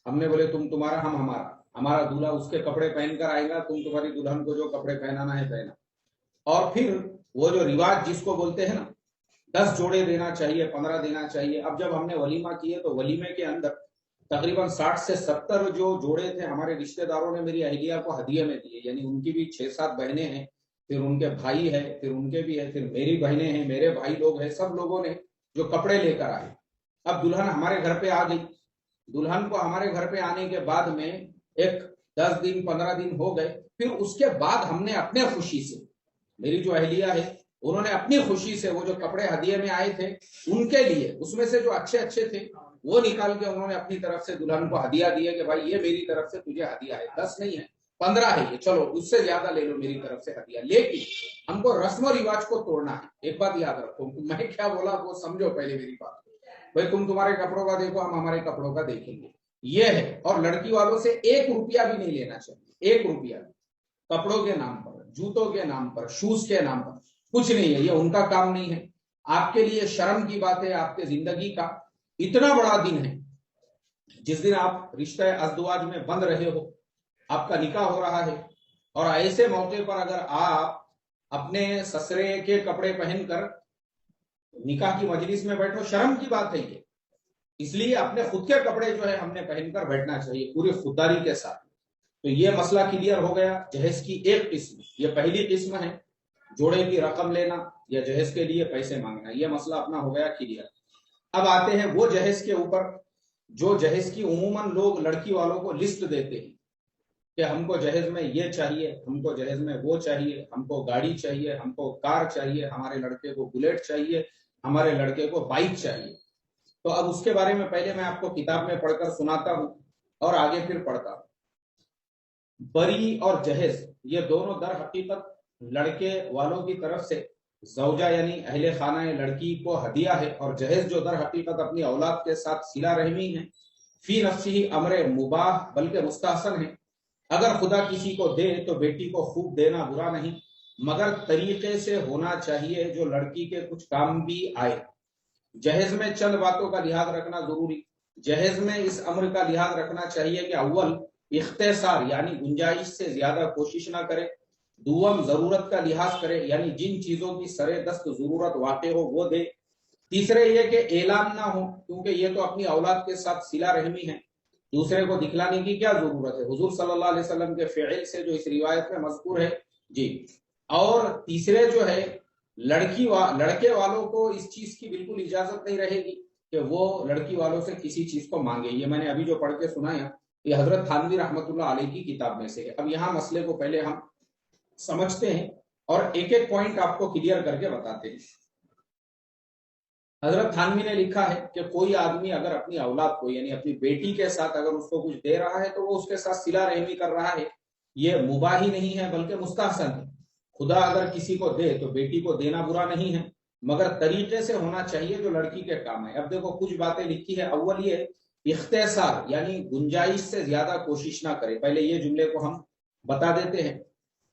ہم نے بولے تم تمہارا ہم ہمارا، ہمارا دولہا اس کے کپڑے پہن کر آئے گا، تم تمہاری دلہن کو جو کپڑے پہنانا ہے پہنا۔ اور پھر وہ جو رواج جس کو بولتے ہیں نا 10 جوڑے دینا چاہیے، 15 دینا چاہیے۔ اب جب ہم نے ولیمہ کیے تو ولیمے کے اندر تقریباً 60 سے 70 جو جوڑے تھے ہمارے رشتہ داروں نے میری اہلیہ کو ہدیے میں دیے، یعنی ان کی بھی 6-7 بہنیں ہیں، پھر ان کے بھائی ہے، پھر ان کے بھی ہے، پھر میری بہنیں ہیں، میرے بھائی لوگ ہیں، سب لوگوں نے جو کپڑے لے کر آئے۔ اب دلہن ہمارے گھر پہ آ گئی، دلہن کو ہمارے گھر پہ آنے کے بعد میں ایک 10 دن 15 دن ہو گئے، پھر اس کے بعد ہم نے اپنے خوشی سے، میری جو اہلیہ ہے انہوں نے اپنی خوشی سے وہ جو کپڑے ہدیے میں آئے تھے ان کے لیے، اس میں سے جو اچھے اچھے تھے وہ نکال کے انہوں نے اپنی طرف سے دلہن کو ہدیہ دیا کہ بھائی یہ میری طرف سے تجھے ہدیہ ہے، 10 نہیں ہے 15 ہے یہ، چلو اس سے زیادہ لے لو میری طرف سے ہدیہ۔ لیکن ہم کو رسم و رواج کو توڑنا ہے۔ ایک بات یاد رکھو، میں کیا بولا وہ سمجھو پہلے میری بات، بھائی تم تمہارے کپڑوں کا دیکھو ہم ہمارے کپڑوں کا دیکھیں گے، یہ ہے۔ اور لڑکی والوں سے 1 روپیہ بھی نہیں لینا چاہیے، 1 روپیہ کپڑوں کے نام پر، جوتوں کے نام پر، شوز کے نام پر کچھ نہیں ہے، یہ ان کا کام نہیں ہے۔ آپ کے لیے شرم کی بات ہے، آپ کے زندگی کا اتنا بڑا دن ہے جس دن آپ رشتہ ازدواج میں بند رہے ہو، آپ کا نکاح ہو رہا ہے، اور ایسے موقع پر اگر آپ اپنے سسرے کے کپڑے پہن کر نکاح کی مجلس میں بیٹھو، شرم کی بات ہے یہ۔ اس لیے اپنے خود کے کپڑے جو ہے ہم نے پہن کر بیٹھنا چاہیے پوری خودداری کے ساتھ۔ تو یہ مسئلہ کلیئر ہو گیا۔ جہیز کی ایک قسم، یہ پہلی قسم ہے، جوڑے کی رقم لینا یا جہیز کے لیے پیسے مانگنا، یہ مسئلہ اپنا ہو گیا کلیئر۔ اب آتے ہیں وہ جہیز کے اوپر جو جہیز کی عموماً لوگ لڑکی والوں کو لسٹ دیتے ہیں کہ ہم کو جہیز میں یہ چاہیے، ہم کو جہیز میں وہ چاہیے، ہم کو گاڑی چاہیے، ہم کو کار چاہیے، ہمارے لڑکے کو بلیٹ چاہیے، ہمارے لڑکے کو بائک چاہیے۔ تو اب اس کے بارے میں پہلے میں آپ کو کتاب میں پڑھ کر سناتا ہوں اور آگے پھر پڑھتا ہوں۔ بری اور جہیز یہ دونوں در حقیقت لڑکے والوں کی طرف سے زوجہ یعنی اہل خانہ لڑکی کو ہدیہ ہے، اور جہیز جو در حقیقت اپنی اولاد کے ساتھ صلہ رحمی ہے، فی نفسی امر مباح بلکہ مستحسن ہے۔ اگر خدا کسی کو دے تو بیٹی کو خوب دینا برا نہیں، مگر طریقے سے ہونا چاہیے جو لڑکی کے کچھ کام بھی آئے۔ جہیز میں چند باتوں کا لحاظ رکھنا ضروری۔ جہیز میں اس امر کا لحاظ رکھنا چاہیے کہ اول اختصار یعنی گنجائش سے زیادہ کوشش نہ کرے، دوم ضرورت کا لحاظ کرے یعنی جن چیزوں کی سر دست ضرورت واقع ہو وہ دے، تیسرے یہ کہ اعلان نہ ہو کیونکہ یہ تو اپنی اولاد کے ساتھ صلہ رحمی ہے، دوسرے کو دکھلانے کی کیا ضرورت ہے، حضور صلی اللہ علیہ وسلم کے فعل سے جو اس روایت میں مذکور ہے جی۔ اور تیسرے جو ہے لڑکے والوں کو اس چیز کی بالکل اجازت نہیں رہے گی کہ وہ لڑکی والوں سے کسی چیز کو مانگے۔ یہ میں نے ابھی جو پڑھ کے سنایا یہ حضرت تھانوی رحمۃ اللہ علیہ کی کتاب میں سے ہے۔ اب یہاں مسئلے کو پہلے ہم سمجھتے ہیں اور ایک ایک پوائنٹ آپ کو کلیئر کر کے بتاتے ہیں۔ حضرت تھانوی نے لکھا ہے کہ کوئی آدمی اگر اپنی اولاد کو یعنی اپنی بیٹی کے ساتھ اگر اس کو کچھ دے رہا ہے تو وہ اس کے ساتھ صلہ رحمی کر رہا ہے، یہ مباح ہی نہیں ہے بلکہ مستحسن ہے۔ خدا اگر کسی کو دے تو بیٹی کو دینا برا نہیں ہے، مگر طریقے سے ہونا چاہیے جو لڑکی کے کام ہے۔ اب دیکھو کچھ باتیں لکھی ہے، اول یہ اختصار یعنی گنجائش سے زیادہ کوشش نہ کرے، پہلے یہ جملے کو ہم بتا دیتے ہیں۔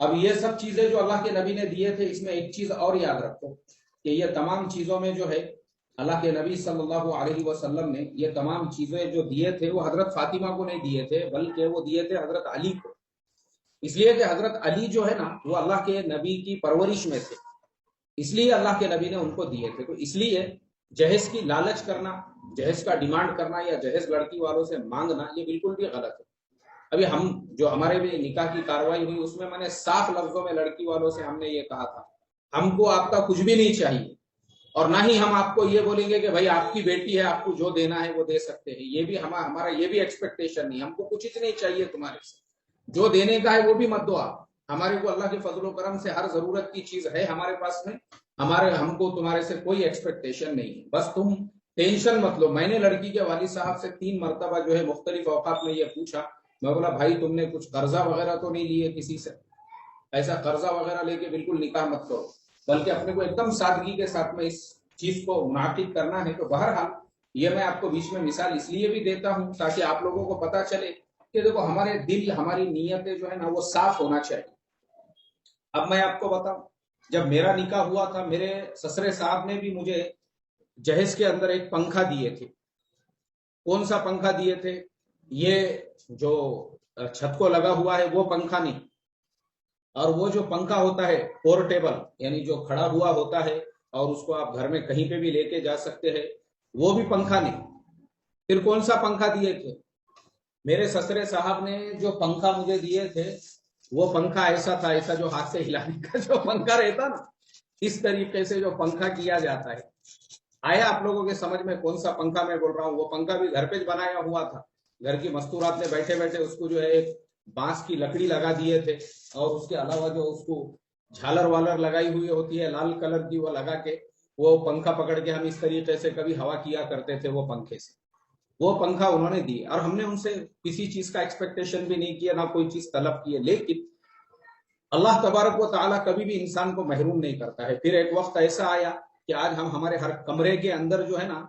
اب یہ سب چیزیں جو اللہ کے نبی نے دیے تھے، اس میں ایک چیز اور یاد رکھو کہ یہ تمام چیزوں میں جو ہے اللہ کے نبی صلی اللہ علیہ وسلم نے یہ تمام چیزیں جو دیے تھے وہ حضرت فاطمہ کو نہیں دیے تھے، بلکہ وہ دیے تھے حضرت علی کو. اس لیے کہ حضرت علی جو ہے نا وہ اللہ کے نبی کی پرورش میں تھے، اس لیے اللہ کے نبی نے ان کو دیے تھے. تو اس لیے جہیز کی لالچ کرنا، جہیز کا ڈیمانڈ کرنا یا جہیز لڑکی والوں سے مانگنا یہ بالکل بھی غلط ہے. ابھی ہم جو ہمارے بھی نکاح کی کاروائی ہوئی اس میں نے صاف لفظوں میں لڑکی والوں سے ہم نے یہ کہا تھا ہم کو آپ کا کچھ بھی نہیں چاہیے، اور نہ ہی ہم آپ کو یہ بولیں گے کہ بھائی آپ کی بیٹی ہے آپ کو جو دینا ہے وہ دے سکتے ہیں. یہ بھی ہمارا یہ بھی ایکسپیکٹیشن نہیں، ہم کو کچھ نہیں چاہیے تمہارے سے، جو دینے کا ہے وہ بھی مت دو آپ. ہمارے کو اللہ کے فضل و کرم سے ہر ضرورت کی چیز ہے ہمارے پاس میں، ہم کو تمہارے سے کوئی ایکسپیکٹیشن نہیں ہے. بس تم ٹینشن مت لو. میں نے لڑکی کے والد صاحب سے 3 مرتبہ جو ہے مختلف اوقات میں یہ پوچھا، میں بولا بھائی تم نے کچھ قرضہ وغیرہ تو نہیں لیے کسی سے؟ ایسا قرضہ وغیرہ لے کے بالکل نکاح مت کرو، بلکہ اپنے کو ایک دم سادگی کے ساتھ میں اس چیز کو منعقد کرنا ہے. تو بہرحال یہ میں آپ کو بیچ میں مثال اس لیے بھی دیتا ہوں تاکہ آپ لوگوں کو پتا چلے کہ دیکھو ہمارے دل ہماری نیتیں جو ہے نا وہ صاف ہونا چاہیے. اب میں آپ کو بتاؤں، جب میرا نکاح ہوا تھا میرے سسرے صاحب نے بھی مجھے جہیز کے اندر ایک پنکھا دیے تھے. کون سا پنکھا دیے تھے؟ یہ جو چھت کو لگا ہوا ہے وہ پنکھا نہیں، اور وہ جو پنکھا ہوتا ہے پورٹیبل یعنی جو کھڑا ہوا ہوتا ہے اور اس کو آپ گھر میں کہیں پہ بھی لے کے جا سکتے ہیں، وہ بھی پنکھا نہیں. پھر کون سا پنکھا دیے تھے؟ میرے سسرے صاحب نے جو پنکھا مجھے دیے تھے وہ پنکھا ایسا تھا، ایسا جو ہاتھ سے ہلانے کا جو پنکھا رہتا نا، اس طریقے سے جو پنکھا کیا جاتا ہے. آیا آپ لوگوں کے سمجھ میں کون سا پنکھا میں بول رہا ہوں؟ وہ پنکھا بھی گھر پہ بنایا ہوا تھا، گھر کی مستورات میں بیٹھے بیٹھے اس کو جو ہے ایک بانس کی لکڑی لگا دیے تھے، اور اس کے علاوہ جو اس کو جھالر والر لگائی ہوئی ہوتی ہے لال کلر کی، وہ لگا کے وہ پنکھا پکڑ کے ہم اس طریقے سے کبھی ہوا کیا کرتے تھے وہ پنکھے سے. وہ پنکھا انہوں نے دی، اور ہم نے ان سے کسی چیز کا ایکسپیکٹیشن بھی نہیں کیا، نہ کوئی چیز طلب کی ہے. لیکن اللہ تبارک و تعالیٰ کبھی بھی انسان کو محروم نہیں کرتا ہے. پھر ایک وقت ایسا آیا کہ آج ہم ہمارے ہر کمرے کے اندر جو ہے نا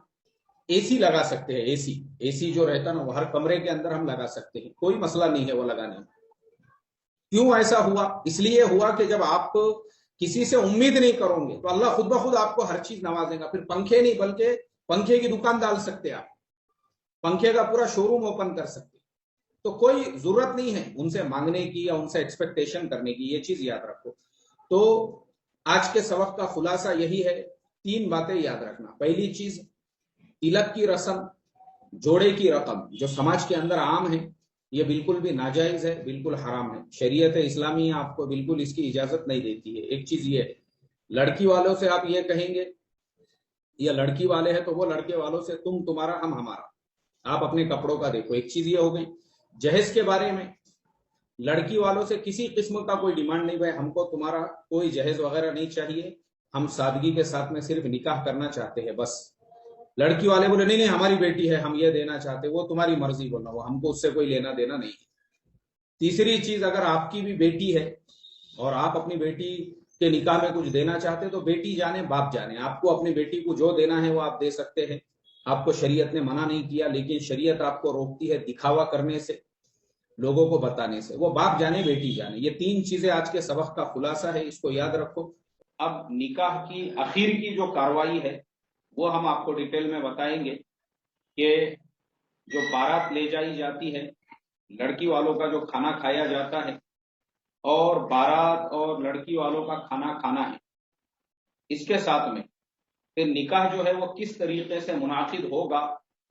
اے سی لگا سکتے ہیں. اے سی جو رہتا نا وہ ہر کمرے کے اندر ہم لگا سکتے ہیں، کوئی مسئلہ نہیں ہے وہ لگانے میں. کیوں ایسا ہوا؟ اس لیے ہوا کہ جب آپ کسی سے امید نہیں کرو گے تو اللہ خود بخود آپ کو ہر چیز نوازے گا. پھر پنکھے نہیں بلکہ پنکھے کی دکان ڈال سکتے، آپ پنکھے کا پورا شو روم اوپن کر سکتے. تو کوئی ضرورت نہیں ہے ان سے مانگنے کی یا ان سے ایکسپیکٹیشن کرنے کی، یہ چیز یاد رکھو. تو آج کے سبق کا خلاصہ یہی ہے، 3 باتیں یاد رکھنا. پہلی چیز، تلک کی رسم، جوڑے کی رقم جو سماج کے اندر عام ہے، یہ بالکل بھی ناجائز ہے، بالکل حرام ہے. شریعت اسلامی آپ کو بالکل اس کی اجازت نہیں دیتی ہے. ایک چیز یہ ہے، لڑکی والوں سے آپ یہ کہیں گے یا لڑکی والے ہیں تو وہ لڑکے والوں سے تم تمہارا ہم ہمارا. آپ اپنے کپڑوں کا دیکھو. ایک چیز یہ ہو گئی. جہیز کے بارے میں لڑکی والوں سے کسی قسم کا کوئی ڈیمانڈ نہیں، بھائی ہم کو تمہارا کوئی جہیز وغیرہ نہیں چاہیے، ہم سادگی کے ساتھ میں صرف نکاح کرنا چاہتے ہیں بس. لڑکی والے بولے نہیں ہماری بیٹی ہے ہم یہ دینا چاہتے، وہ تمہاری مرضی بولنا، وہ ہم کو اس سے کوئی لینا دینا نہیں. تیسری چیز، اگر آپ کی بھی بیٹی ہے اور آپ اپنی بیٹی کے نکاح میں کچھ دینا چاہتے تو بیٹی جانے باپ جانے، آپ کو اپنی بیٹی کو جو دینا ہے وہ آپ دے سکتے ہیں. آپ کو شریعت نے منع نہیں کیا، لیکن شریعت آپ کو روکتی ہے دکھاوا کرنے سے، لوگوں کو بتانے سے. وہ باپ جانے بیٹی جانے. یہ 3 چیزیں آج کے سبق کا خلاصہ ہے، اس کو یاد رکھو. اب نکاح کی اخیر کی جو کاروائی ہے وہ ہم آپ کو ڈیٹیل میں بتائیں گے کہ جو بارات لے جائی جاتی ہے، لڑکی والوں کا جو کھانا کھایا جاتا ہے اور بارات اور لڑکی والوں کا کھانا کھانا ہے، اس کے ساتھ میں پھر نکاح جو ہے وہ کس طریقے سے منعقد ہوگا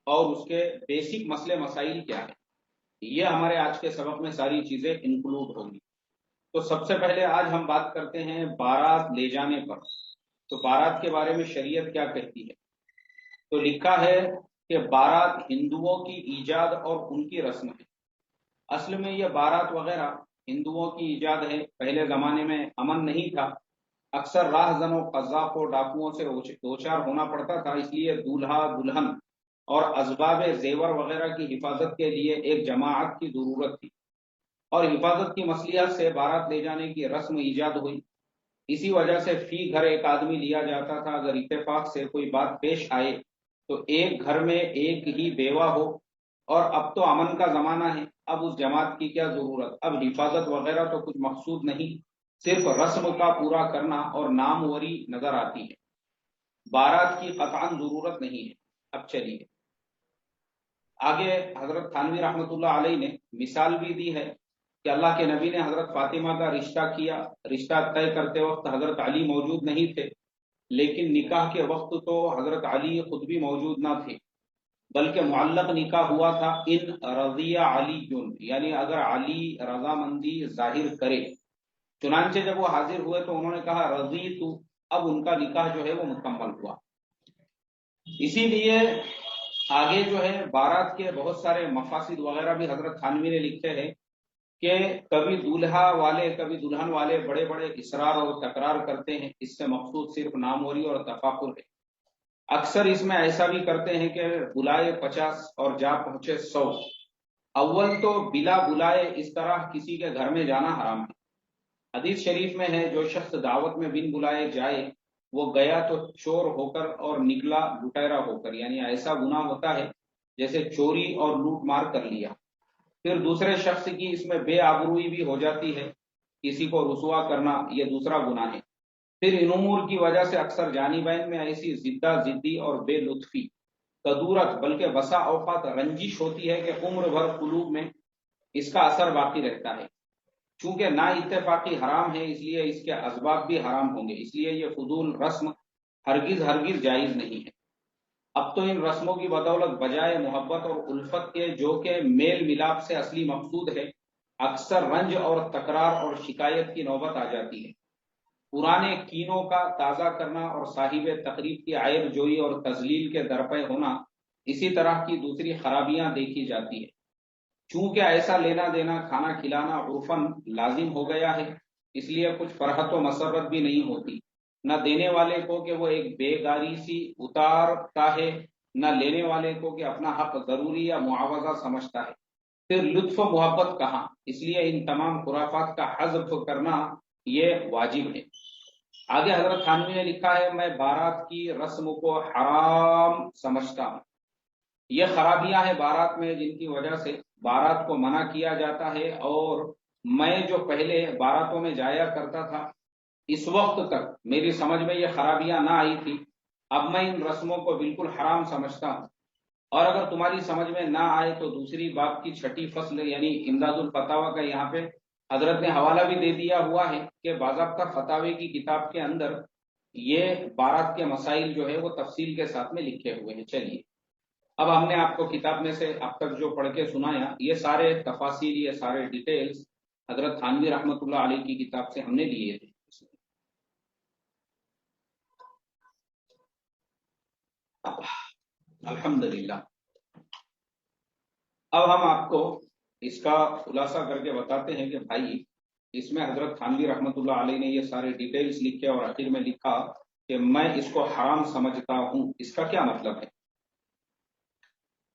اور اس کے بیسک مسئلے مسائل کیا ہے، یہ ہمارے آج کے سبق میں ساری چیزیں انکلوڈ ہوں گی. تو سب سے پہلے آج ہم بات کرتے ہیں بارات لے جانے پر. تو بارات کے بارے میں شریعت کیا کہتی ہے؟ تو لکھا ہے کہ بارات ہندوؤں کی ایجاد اور ان کی رسم ہے. اصل میں یہ بارات وغیرہ ہندوؤں کی ایجاد ہے. پہلے زمانے میں امن نہیں تھا، اکثر راہ زنوں قذاق و ڈاکوؤں سے دوچار ہونا پڑتا تھا، اس لیے دولہا دلہن اور اسباب زیور وغیرہ کی حفاظت کے لیے ایک جماعت کی ضرورت تھی، اور حفاظت کی مصلحت سے بارات لے جانے کی رسم ایجاد ہوئی. اسی وجہ سے فی گھر ایک آدمی لیا جاتا تھا. اگر اتفاق سے کوئی بات پیش آئے تو ایک گھر میں ایک ہی بیوہ ہو اور اب تو امن کا زمانہ ہے، اب اس جماعت کی کیا ضرورت، اب حفاظت وغیرہ تو کچھ مقصود نہیں، صرف رسم کا پورا کرنا اور ناموری نظر آتی ہے، بارات کی قطعاً ضرورت نہیں ہے۔ اب چلیے آگے، حضرت تھانوی رحمۃ اللہ علیہ نے مثال بھی دی ہے کہ اللہ کے نبی نے حضرت فاطمہ کا رشتہ کیا، رشتہ طے کرتے وقت حضرت علی موجود نہیں تھے، لیکن نکاح کے وقت تو حضرت علی خود بھی موجود نہ تھے، بلکہ معلق نکاح ہوا تھا ان رضی علی، یعنی اگر علی رضامندی ظاہر کرے۔ چنانچہ جب وہ حاضر ہوئے تو انہوں نے کہا رضی تو، اب ان کا نکاح جو ہے وہ مکمل ہوا۔ اسی لیے آگے جو ہے بارات کے بہت سارے مفاسد وغیرہ بھی حضرت تھانوی نے لکھے ہیں کہ کبھی دولہا والے کبھی دلہن والے بڑے بڑے اصرار اور تکرار کرتے ہیں، اس سے مقصود صرف ناموری اور تفاخر ہے۔ اکثر اس میں ایسا بھی کرتے ہیں کہ بلائے 50 اور جا پہنچے 100۔ اول تو بلا بلائے اس طرح کسی کے گھر میں جانا حرام ہے۔ حدیث شریف میں ہے جو شخص دعوت میں بن بلائے جائے وہ گیا تو چور ہو کر اور نکلا لٹیرا ہو کر، یعنی ایسا گناہ ہوتا ہے جیسے چوری اور لوٹ مار کر لیا۔ پھر دوسرے شخص کی اس میں بے آبروئی بھی ہو جاتی ہے، کسی کو رسوا کرنا یہ دوسرا گناہ ہے۔ پھر ان امور کی وجہ سے اکثر جانبین میں ایسی زدہ زدی اور بے لطفی، کدورت، بلکہ بسا اوقات رنجش ہوتی ہے کہ عمر بھر قلوب میں اس کا اثر باقی رہتا ہے۔ چونکہ نا اتفاقی حرام ہے اس لیے اس کے اسباب بھی حرام ہوں گے، اس لیے یہ فضول رسم ہرگز ہرگز جائز نہیں ہے۔ اب تو ان رسموں کی بدولت بجائے محبت اور الفت کے جو کہ میل ملاپ سے اصلی مقصود ہے، اکثر رنج اور تکرار اور شکایت کی نوبت آ جاتی ہے۔ پرانے کینوں کا تازہ کرنا اور صاحب تقریب کی عیب جوئی اور تذلیل کے درپے ہونا، اسی طرح کی دوسری خرابیاں دیکھی جاتی ہے۔ چونکہ ایسا لینا دینا کھانا کھلانا عرفاً لازم ہو گیا ہے، اس لیے کچھ فرحت و مسرت بھی نہیں ہوتی، نہ دینے والے کو کہ وہ ایک بے گاری سی اتارتا ہے، نہ لینے والے کو کہ اپنا حق ضروری یا معاوضہ سمجھتا ہے۔ پھر لطف و محبت کہاں، اس لیے ان تمام خرافات کا حذف کرنا یہ واجب ہے۔ آگے حضرت تھانوی نے لکھا ہے میں بارات کی رسم کو حرام سمجھتا ہوں۔ یہ خرابیاں ہیں بارات میں جن کی وجہ سے بارات کو منع کیا جاتا ہے، اور میں جو پہلے باراتوں میں جایا کرتا تھا اس وقت تک میری سمجھ میں یہ خرابیاں نہ آئی تھی، اب میں ان رسموں کو بالکل حرام سمجھتا ہوں۔ اور اگر تمہاری سمجھ میں نہ آئے تو دوسری باب کی 6 فصل یعنی امداد الفتاوی کا یہاں پہ حضرت نے حوالہ بھی دے دیا ہوا ہے کہ باضابطہ فتاوی کی کتاب کے اندر یہ بارات کے مسائل جو ہے وہ تفصیل کے ساتھ میں لکھے ہوئے ہیں۔ چلیے اب ہم نے آپ کو کتاب میں سے اب تک جو پڑھ کے سنایا یہ سارے تفاصیل، یہ سارے ڈیٹیلز حضرت تھانوی رحمۃ اللہ علیہ کی کتاب سے ہم نے لیے تھے۔ الحمدللہ اب ہم آپ کو اس کا خلاصہ کر کے بتاتے ہیں کہ بھائی اس میں حضرت تھانوی رحمۃ اللہ علیہ نے یہ سارے ڈیٹیلز لکھے اور آخر میں لکھا کہ میں اس کو حرام سمجھتا ہوں۔ اس کا کیا مطلب ہے؟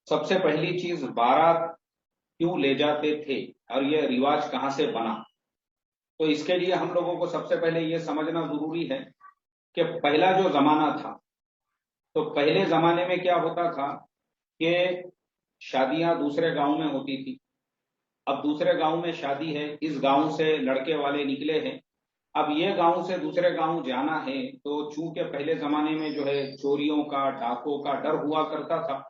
سب سے پہلی چیز، بارات کیوں لے جاتے تھے اور یہ رواج کہاں سے بنا؟ تو اس کے لیے ہم لوگوں کو سب سے پہلے یہ سمجھنا ضروری ہے کہ پہلا جو زمانہ تھا، تو پہلے زمانے میں کیا ہوتا تھا کہ شادیاں دوسرے گاؤں میں ہوتی تھی۔ اب دوسرے گاؤں میں شادی ہے، اس گاؤں سے لڑکے والے نکلے ہیں، اب یہ گاؤں سے دوسرے گاؤں جانا ہے، تو چونکہ پہلے زمانے میں جو ہے چوریوں کا، ڈاکوں کا ڈر ہوا کرتا تھا،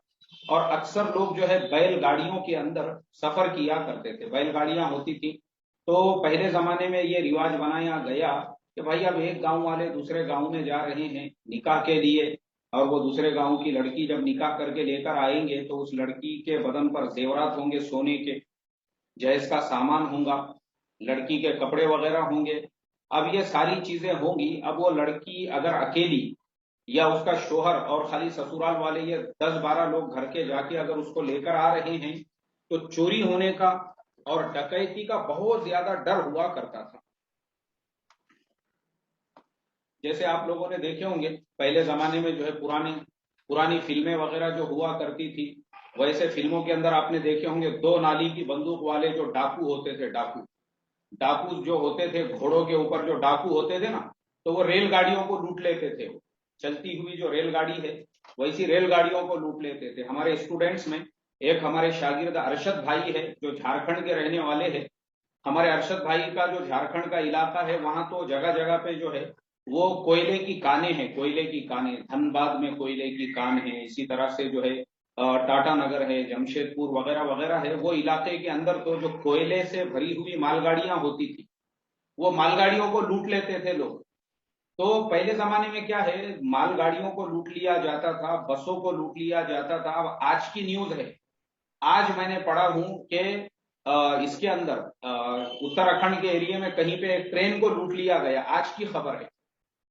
اور اکثر لوگ جو ہے بیل گاڑیوں کے اندر سفر کیا کرتے تھے، بیل گاڑیاں ہوتی تھی، تو پہلے زمانے میں یہ رواج بنایا گیا کہ بھائی اب ایک گاؤں والے دوسرے گاؤں میں جا رہے ہیں نکاح کے لیے، اور وہ دوسرے گاؤں کی لڑکی جب نکاح کر کے لے کر آئیں گے تو اس لڑکی کے بدن پر زیورات ہوں گے، سونے کے جہیز کا سامان ہوں گا، لڑکی کے کپڑے وغیرہ ہوں گے۔ اب یہ ساری چیزیں ہوں گی، اب وہ لڑکی اگر اکیلی یا اس کا شوہر اور خالی سسرال والے یہ 10-12 لوگ گھر کے جا کے اگر اس کو لے کر آ رہے ہیں تو چوری ہونے کا اور ڈکیتی کا بہت زیادہ ڈر ہوا کرتا تھا۔ جیسے آپ لوگوں نے دیکھے ہوں گے پہلے زمانے میں جو ہے پرانی فلمیں وغیرہ جو ہوا کرتی تھی، ویسے فلموں کے اندر آپ نے دیکھے ہوں گے 2 نالی کی بندوق والے جو ڈاکو ہوتے تھے، ڈاکو جو ہوتے تھے گھوڑوں کے اوپر جو ڈاکو ہوتے تھے نا، تو وہ ریل گاڑیوں کو لوٹ لیتے تھے، چلتی ہوئی جو ریل گاڑی ہے ویسی ریل گاڑیوں کو لوٹ لیتے تھے۔ ہمارے اسٹوڈنٹس میں ایک ہمارے شاگرد ارشد بھائی ہے جو جھارکھنڈ کے رہنے والے ہیں. ہمارے ارشد بھائی کا جو جھارکھنڈ کا علاقہ ہے وہاں تو جگہ جگہ پہ جو ہے وہ کوئلے کی کانیں ہیں, کوئلے کی کانیں. دھنباد میں کوئلے کی کان ہے, اسی طرح سے جو ہے ٹاٹا نگر ہے, جمشید پور وغیرہ وغیرہ ہے. وہ علاقے کے اندر تو جو کوئلے سے بھری ہوئی مال گاڑیاں ہوتی تھی وہ مال گاڑیوں کو لوٹ لیتے تھے لوگ. تو پہلے زمانے میں کیا ہے, مال گاڑیوں کو لوٹ لیا جاتا تھا, بسوں کو لوٹ لیا جاتا تھا. اب آج کی نیوز ہے, آج میں نے پڑھا ہوں کہ اس کے اندر اتراکھنڈ کے ایریے میں کہیں پہ ایک ٹرین کو لوٹ لیا گیا, آج کی خبر ہے.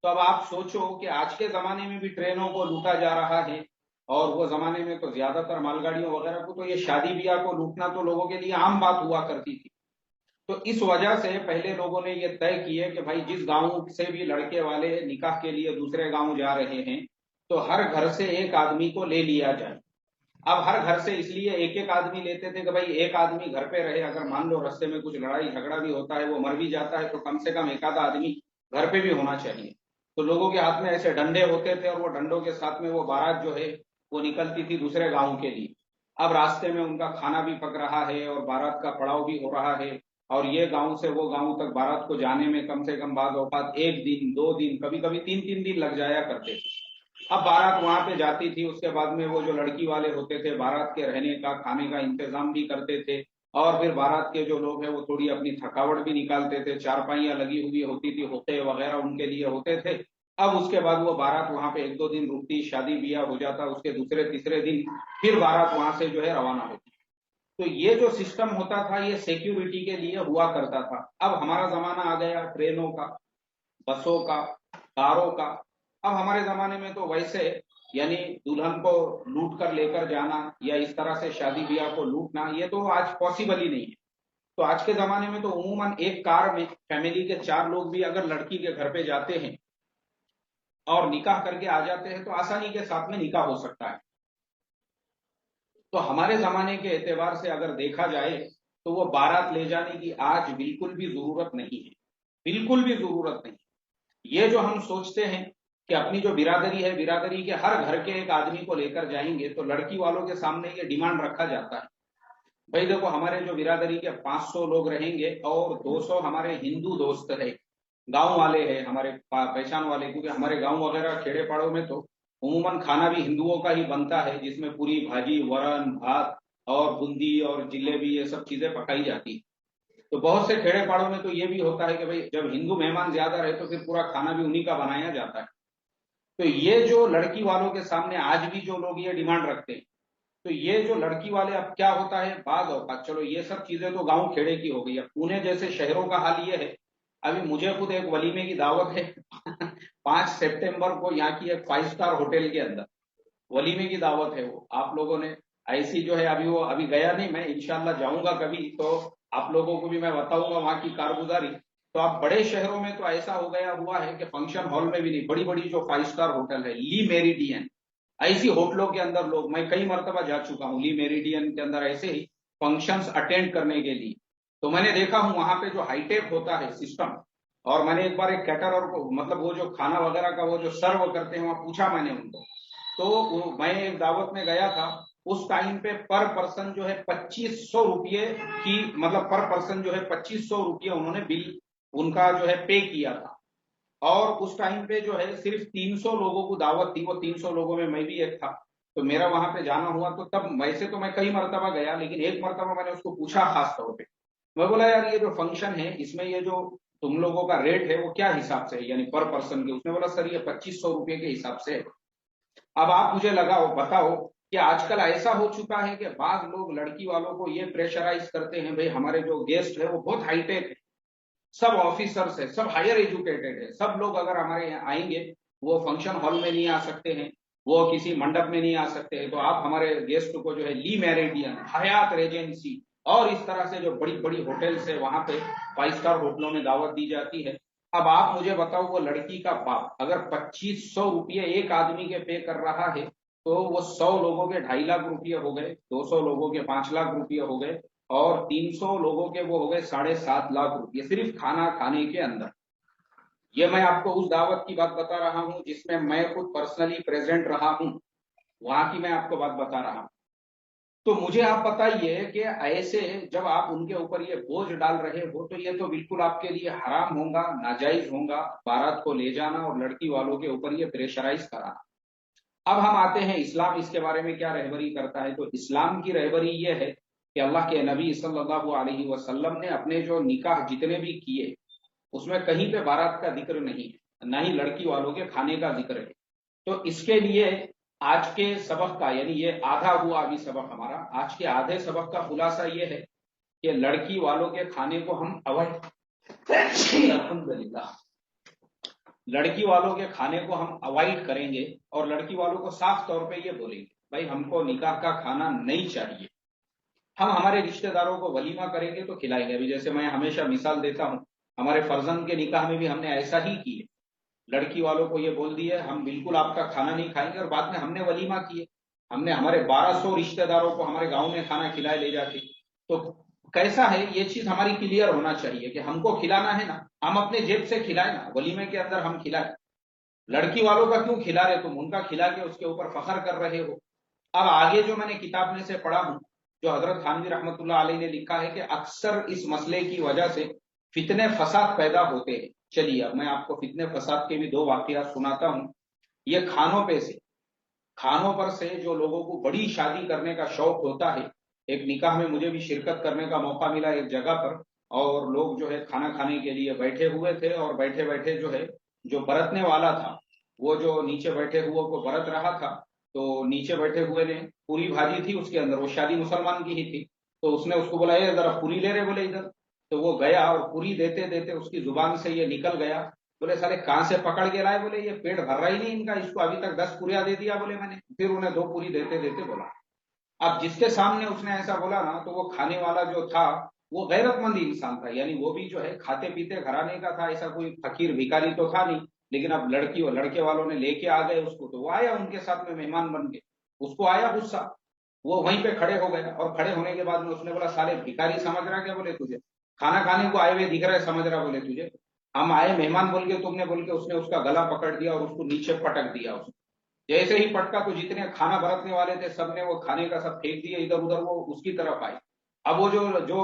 تو اب آپ سوچو کہ آج کے زمانے میں بھی ٹرینوں کو لوٹا جا رہا ہے, اور وہ زمانے میں تو زیادہ تر مال گاڑیوں وغیرہ کو تو یہ شادی بیاہ کو لوٹنا تو لوگوں کے لیے عام بات ہوا کرتی تھی. تو اس وجہ سے پہلے لوگوں نے یہ طے کیے کہ بھائی جس گاؤں سے بھی لڑکے والے نکاح کے لیے دوسرے گاؤں جا رہے ہیں تو ہر گھر سے ایک آدمی کو لے لیا جائے. اب ہر گھر سے اس لیے ایک ایک آدمی لیتے تھے کہ بھائی ایک آدمی گھر پہ رہے, اگر مان لو رستے میں کچھ لڑائی جھگڑا بھی ہوتا ہے, وہ مر بھی جاتا ہے, تو کم سے کم ایک آدھا آدمی گھر پہ بھی ہونا چاہیے. تو لوگوں کے ہاتھ میں ایسے ڈنڈے ہوتے تھے, اور وہ ڈنڈوں کے ساتھ میں وہ بارات جو ہے وہ نکلتی تھی دوسرے گاؤں کے لیے. اب راستے میں ان کا کھانا بھی پک رہا ہے اور بارات کا پڑاؤ بھی ہو رہا ہے, اور یہ گاؤں سے وہ گاؤں تک بارات کو جانے میں کم سے کم بعض اوقات 1 دن 2 دن کبھی کبھی 3 دن لگ جایا کرتے تھے. اب بارات وہاں پہ جاتی تھی, اس کے بعد میں وہ جو لڑکی والے ہوتے تھے بارات کے رہنے کا کھانے کا انتظام بھی کرتے تھے, اور پھر بارات کے جو لوگ ہیں وہ تھوڑی اپنی تھکاوٹ بھی نکالتے تھے. چارپائیاں لگی ہوئی ہوتی تھی, ہوتے وغیرہ ان کے لیے ہوتے تھے. اب اس کے بعد وہ بارات وہاں پہ 1-2 دن رکتی, شادی بیاہ ہو جاتا, اس کے دوسرے تیسرے دن پھر بارات وہاں سے جو ہے روانہ ہوتی. تو یہ جو سسٹم ہوتا تھا یہ سیکیورٹی کے لیے ہوا کرتا تھا. اب ہمارا زمانہ آ گیا ٹرینوں کا, بسوں کا, کاروں کا. اب ہمارے زمانے میں تو ویسے یعنی دلہن کو لوٹ کر لے کر جانا یا اس طرح سے شادی بیاہ کو لوٹنا یہ تو آج پاسبل ہی نہیں ہے. تو آج کے زمانے میں تو عموماً ایک کار میں فیملی کے 4 لوگ بھی اگر لڑکی کے گھر پہ جاتے ہیں اور نکاح کر کے آ جاتے ہیں تو آسانی کے ساتھ میں نکاح ہو سکتا ہے. تو ہمارے زمانے کے اعتبار سے اگر دیکھا جائے تو وہ بارات لے جانے کی آج بالکل بھی ضرورت نہیں ہے, بالکل بھی ضرورت نہیں. یہ جو ہم سوچتے ہیں کہ اپنی جو برادری ہے, برادری کے ہر گھر کے ایک آدمی کو لے کر جائیں گے, تو لڑکی والوں کے سامنے یہ ڈیمانڈ رکھا جاتا ہے بھائی دیکھو ہمارے جو برادری کے 500 لوگ رہیں گے اور 200 ہمارے ہندو دوست ہے, گاؤں والے ہیں, ہمارے پہچان والے, کیونکہ ہمارے گاؤں وغیرہ کھیڑے پاڑوں میں تو عموماً کھانا بھی ہندوؤں کا ہی بنتا ہے, جس میں پوری بھاجی, ورن, بھات اور بندی اور جلیبی یہ سب چیزیں پکائی جاتی ہیں. تو بہت سے کھیڑے پاڑوں میں تو یہ بھی ہوتا ہے کہ بھائی جب ہندو مہمان زیادہ رہے تو پھر پورا کھانا بھی انہی کا بنایا جاتا ہے. تو یہ جو لڑکی والوں کے سامنے آج بھی جو لوگ یہ ڈیمانڈ رکھتے ہیں, تو یہ جو لڑکی والے اب کیا ہوتا ہے بعض اوقات, چلو یہ سب چیزیں تو گاؤں کھیڑے کی ہو گئی. اب پونے جیسے شہروں کا حال یہ ہے, ابھی مجھے خود ایک ولیمے کی دعوت ہے 5 سپٹمبر کو یہاں کی ایک 5 اسٹار ہوٹل کے اندر ولیمے کی دعوت ہے. وہ آپ لوگوں نے ایسی جو ہے ابھی گیا نہیں, میں انشاءاللہ جاؤں گا کبھی تو آپ لوگوں کو بھی میں بتاؤں گا وہاں کی کارگزاری. تو اب بڑے شہروں میں تو ایسا ہو گیا ہوا ہے کہ فنکشن ہال میں بھی نہیں, بڑی بڑی جو 5 اسٹار ہوٹل ہے, لی میریڈین, ایسی ہوٹلوں کے اندر لوگ, میں کئی مرتبہ جا چکا ہوں لی میریڈین کے اندر ایسے ہی فنکشنز اٹینڈ کرنے کے لیے. تو میں نے دیکھا ہوں وہاں پہ جو ہائی ٹیک ہوتا ہے سسٹم, اور میں نے ایک بار ایک کیٹرر کو مطلب وہ جو کھانا وغیرہ کا وہ جو سرو کرتے ہیں وہاں پوچھا میں نے ان کو, تو میں ایک دعوت میں گیا تھا, اس ٹائم پہ پر پرسن جو ہے 2500 روپئے کی, مطلب پر پرسن جو ہے 2500 روپئے انہوں نے بل ان کا جو ہے پے کیا تھا. اور اس ٹائم پہ جو ہے صرف 300 لوگوں کو دعوت تھی, وہ 300 لوگوں میں میں بھی ایک تھا. تو میرا وہاں پہ جانا ہوا, تو تب ویسے تو میں کئی مرتبہ گیا, لیکن ایک مرتبہ میں نے اس کو پوچھا خاص طور پہ, میں بولا یار یہ جو فنکشن ہے اس میں یہ جو تم لوگوں کا ریٹ ہے وہ کیا حساب سے ہے, یعنی پر پرسن کے. اس نے بولا سر یہ 2500 روپئے کے حساب سے ہے. اب آپ مجھے بتاؤ کہ آج کل ایسا ہو چکا ہے کہ بعض لوگ لڑکی والوں کو یہ پریشرائز کرتے ہیں, بھائی ہمارے جو گیسٹ ہے وہ بہت ہائی ٹیک ہے, سب آفیسرس ہے, سب ہائر ایجوکیٹڈ ہے, سب لوگ اگر ہمارے یہاں آئیں گے وہ فنکشن ہال میں نہیں آ سکتے ہیں, وہ کسی منڈپ میں نہیں آ سکتے ہیں, تو آپ ہمارے گیسٹ کو جو ہے لی میریڈین, حیات ریجنسی اور اس طرح سے جو بڑی بڑی ہوٹلس ہے وہاں پہ 5 اسٹار ہوٹلوں میں دعوت دی جاتی ہے. اب آپ مجھے بتاؤ وہ لڑکی کا باپ اگر 2500 روپئے ایک آدمی کے پے کر رہا ہے تو وہ 100 لوگوں کے 2.5 لاکھ روپئے ہو گئے, 200 لوگوں کے 5 لاکھ روپئے ہو گئے, اور 300 لوگوں کے وہ ہو گئے 7.5 لاکھ روپئے صرف کھانا کھانے کے اندر. یہ میں آپ کو اس دعوت کی بات بتا رہا ہوں جس میں میں خود پرسنلی پریزنٹ رہا ہوں, وہاں کی میں آپ کو بات بتا رہا ہوں. تو مجھے آپ بتائیے کہ ایسے جب آپ ان کے اوپر یہ بوجھ ڈال رہے ہو تو یہ تو بالکل آپ کے لیے حرام ہوگا، ناجائز ہوگا، بارات کو لے جانا اور لڑکی والوں کے اوپر یہ پریشرائز کرانا۔ اب ہم آتے ہیں اسلام اس کے بارے میں کیا رہبری کرتا ہے۔ تو اسلام کی رہبری یہ ہے کہ اللہ کے نبی صلی اللہ علیہ وسلم نے اپنے جو نکاح جتنے بھی کیے اس میں کہیں پہ بارات کا ذکر نہیں ہے، نہ ہی لڑکی والوں کے کھانے کا ذکر ہے۔ تو اس کے لیے آج کے سبق کا، یعنی یہ آدھا ہوا ابھی سبق ہمارا، آج کے آدھے سبق کا خلاصہ یہ ہے کہ لڑکی والوں کے کھانے کو ہم الحمدللہ لڑکی والوں کے کھانے کو ہم اوائڈ کریں گے اور لڑکی والوں کو صاف طور پہ یہ بولیں گے بھائی ہم کو نکاح کا کھانا نہیں چاہیے، ہم ہمارے رشتہ داروں کو ولیمہ کریں گے تو کھلائیں گے۔ ابھی جیسے میں ہمیشہ مثال دیتا ہوں، ہمارے فرزند کے نکاح میں بھی ہم نے ایسا ہی کیے، لڑکی والوں کو یہ بول دیے ہم بالکل آپ کا کھانا نہیں کھائیں گے، اور بعد میں ہم نے ولیمہ کیے، ہم نے ہمارے 1200 رشتہ داروں کو ہمارے گاؤں میں کھانا کھلائے لے جا کے۔ تو کیسا ہے یہ چیز ہماری کلیئر ہونا چاہیے کہ ہم کو کھلانا ہے نا، ہم اپنے جیب سے کھلائیں نا، ولیمے کے اندر ہم کھلائیں۔ لڑکی والوں کا کیوں کھلا رہے، تم ان کا کھلا کے اس کے اوپر فخر کر رہے ہو۔ اب آگے جو میں نے کتاب میں سے پڑھا ہوں، جو حضرت تھانوی رحمۃ اللہ علیہ نے لکھا ہے کہ اکثر اس مسئلے کی وجہ سے فتنے فساد پیدا ہوتے ہیں۔ چلیے اب میں آپ کو فتنے فساد کے بھی 2 واقعات سناتا ہوں۔ یہ کھانوں پر سے جو لوگوں کو بڑی شادی کرنے کا شوق ہوتا ہے، ایک نکاح میں مجھے بھی شرکت کرنے کا موقع ملا ایک جگہ پر، اور لوگ جو ہے کھانا کھانے کے لیے بیٹھے ہوئے تھے، اور بیٹھے بیٹھے جو ہے جو برتنے والا تھا وہ جو نیچے بیٹھے ہوئے کو برت رہا تھا، تو نیچے بیٹھے ہوئے نے پوری بھاجی تھی اس کے اندر، وہ شادی مسلمان کی ہی تھی، تو اس نے اس کو بولا اے ذرا پوری لے رہے، بولے ادھر، تو وہ گیا اور پوری دیتے دیتے اس کی زبان سے یہ نکل گیا، بولے سارے کہاں سے پکڑ کے لائے، بولے یہ پیٹ بھر رہا ہی نہیں ان کا، اس کو ابھی تک 10 پوریا دے دیا، بولے میں نے۔ پھر انہیں 2 پوری دیتے دیتے بولا۔ اب جس کے سامنے اس نے ایسا بولا نا، تو وہ کھانے والا جو تھا وہ غیرت مند انسان تھا، یعنی وہ بھی جو ہے کھاتے پیتے گھرانے کا تھا، ایسا کوئی فقیر بھکاری تو تھا نہیں، لیکن اب لڑکے والوں نے لے کے آ گئے اس کو، تو وہ آیا ان کے ساتھ میں مہمان بن کے، اس کو آیا غصہ، وہ وہیں پہ کھڑے ہو گئے، اور کھڑے ہونے کے بعد میں اس نے بولا سارے بھکاری سمجھ رہا کیا، بولے تجھے کھانا کھانے کو آئے ہوئے دکھ رہے سمجھ رہا، بولے تجھے ہم آئے مہمان بول کے تم نے، بول کے اس نے اس کا گلا پکڑ دیا اور اس کو نیچے پٹک دیا۔ اس جیسے ہی پٹکا تو جتنے کھانا برتنے والے تھے سب نے وہ کھانے کا سب پھینک دیا ادھر ادھر، وہ اس کی طرف آئے۔ اب وہ جو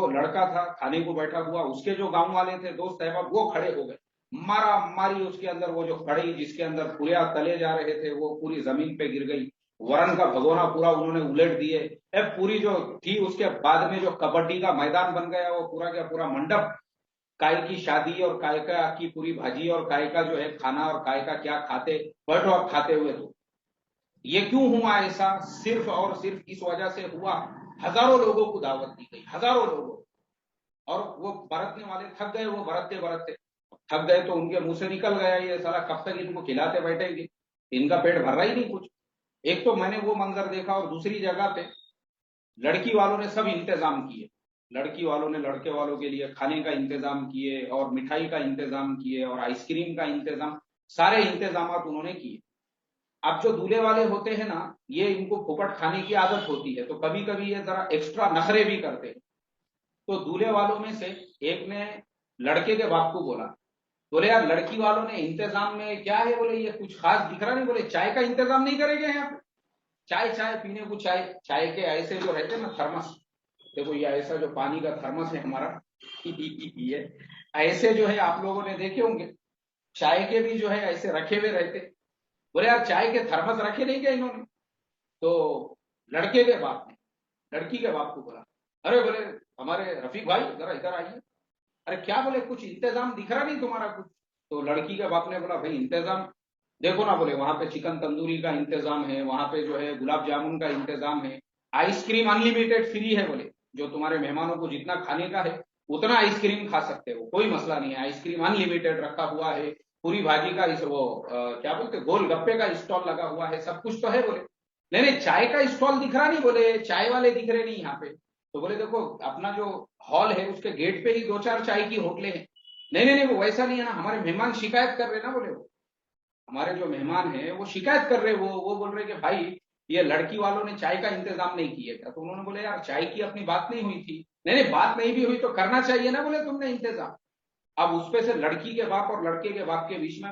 لڑکا تھا کھانے کو بیٹھا ہوا، اس کے جو گاؤں والے تھے دوست احباب، وہ کھڑے ہو گئے، مارا ماری اس کے اندر، وہ جو کڑی جس کے اندر پوریا تلے جا رہے تھے وہ پوری زمین پہ گر گئی، ورن کا بھگونا پورا انہوں نے الٹ دیے، پوری جو تھی اس کے بعد میں جو کبڈی کا میدان بن گیا، وہ پورا کا پورا منڈپ، کائے کی شادی اور کائے کا کی پوری بھاجی اور کائے کا جو ہے کھانا اور کائے کا کیا کھاتے بیٹھو اور کھاتے ہوئے۔ تو یہ کیوں ہوا ایسا؟ صرف اور صرف اس وجہ سے ہوا، ہزاروں لوگوں کو دعوت دی گئی، ہزاروں لوگوں، اور وہ برتنے والے تھک گئے، وہ برتتے برتتے تھک گئے، تو ان کے منہ سے نکل گیا یہ سارا کب تک ان کو کھلاتے بیٹھیں گے، ان کا پیٹ بھر رہا ہی نہیں کچھ۔ ایک تو میں نے وہ منظر دیکھا، اور دوسری جگہ پہ لڑکی والوں نے سب انتظام کیے، لڑکی والوں نے لڑکے والوں کے لیے کھانے کا انتظام کیے اور مٹھائی کا انتظام کیے اور آئس کریم کا انتظام، سارے انتظامات انہوں نے کیے۔ اب جو دولہے والے ہوتے ہیں نا، یہ ان کو پھوپٹ کھانے کی عادت ہوتی ہے، تو کبھی کبھی یہ ذرا ایکسٹرا نخرے بھی کرتے ہیں۔ تو دولہے والوں میں سے ایک نے لڑکے کے باپ کو بولا، بولے یار لڑکی والوں نے انتظام میں کیا ہے، بولے یہ کچھ خاص دکھ رہا نہیں، بولے چائے کا انتظام نہیں کریں گے یہاں پہ، چائے پینے کو، چائے کے ایسے جو رہتے نا تھرمس، دیکھو یہ ایسا جو پانی کا تھرمس ہے ہمارا یہ ایسے جو ہے آپ لوگوں نے دیکھے ہوں گے، چائے کے بھی جو ہے ایسے رکھے ہوئے رہتے، بولے یار چائے کے تھرمس رکھے نہیں کیا انہوں نے؟ تو لڑکے کے باپ نے لڑکی کے باپ کو بولا، ارے بولے ہمارے رفیق بھائی ذرا ادھر آئیے، ارے کیا، بولے کچھ انتظام دکھ رہا نہیں تمہارا کچھ؟ تو لڑکی کے باپ نے بولا بھائی انتظام دیکھو نا، بولے وہاں پہ چکن تندوری کا انتظام ہے، وہاں پہ جو ہے گلاب جامن کا انتظام ہے، آئس کریم انلمیٹڈ فری ہے، بولے جو تمہارے مہمانوں کو جتنا کھانے کا ہے اتنا آئس کریم کھا سکتے ہو، کوئی مسئلہ نہیں ہے، آئس کریم انلمیٹڈ رکھا ہوا ہے، پوری بھاجی کا وہ کیا بولتے گول گپے کا اسٹال لگا ہوا ہے، سب کچھ تو ہے۔ بولے نہیں چائے کا اسٹال دکھ رہا نہیں، بولے چائے والے دکھ رہے نہیں یہاں پہ، تو بولے دیکھو اپنا جو ہال ہے اس کے گیٹ پہ ہی 2-4 چائے کی ہوٹلیں ہیں، نہیں وہ ویسا نہیں ہے نا، ہمارے مہمان شکایت کر رہے نا، بولے وہ ہمارے جو مہمان ہیں وہ شکایت کر رہے، وہ بول رہے کہ بھائی یہ لڑکی والوں نے چائے کا انتظام نہیں کیا تھا۔ تو انہوں نے بولے یار چائے کی اپنی بات نہیں ہوئی تھی، نہیں بات نہیں بھی ہوئی تو کرنا چاہیے نا، بولے تم نے انتظام۔ اب اس پہ سے لڑکی کے باپ اور لڑکے کے باپ کے بیچ میں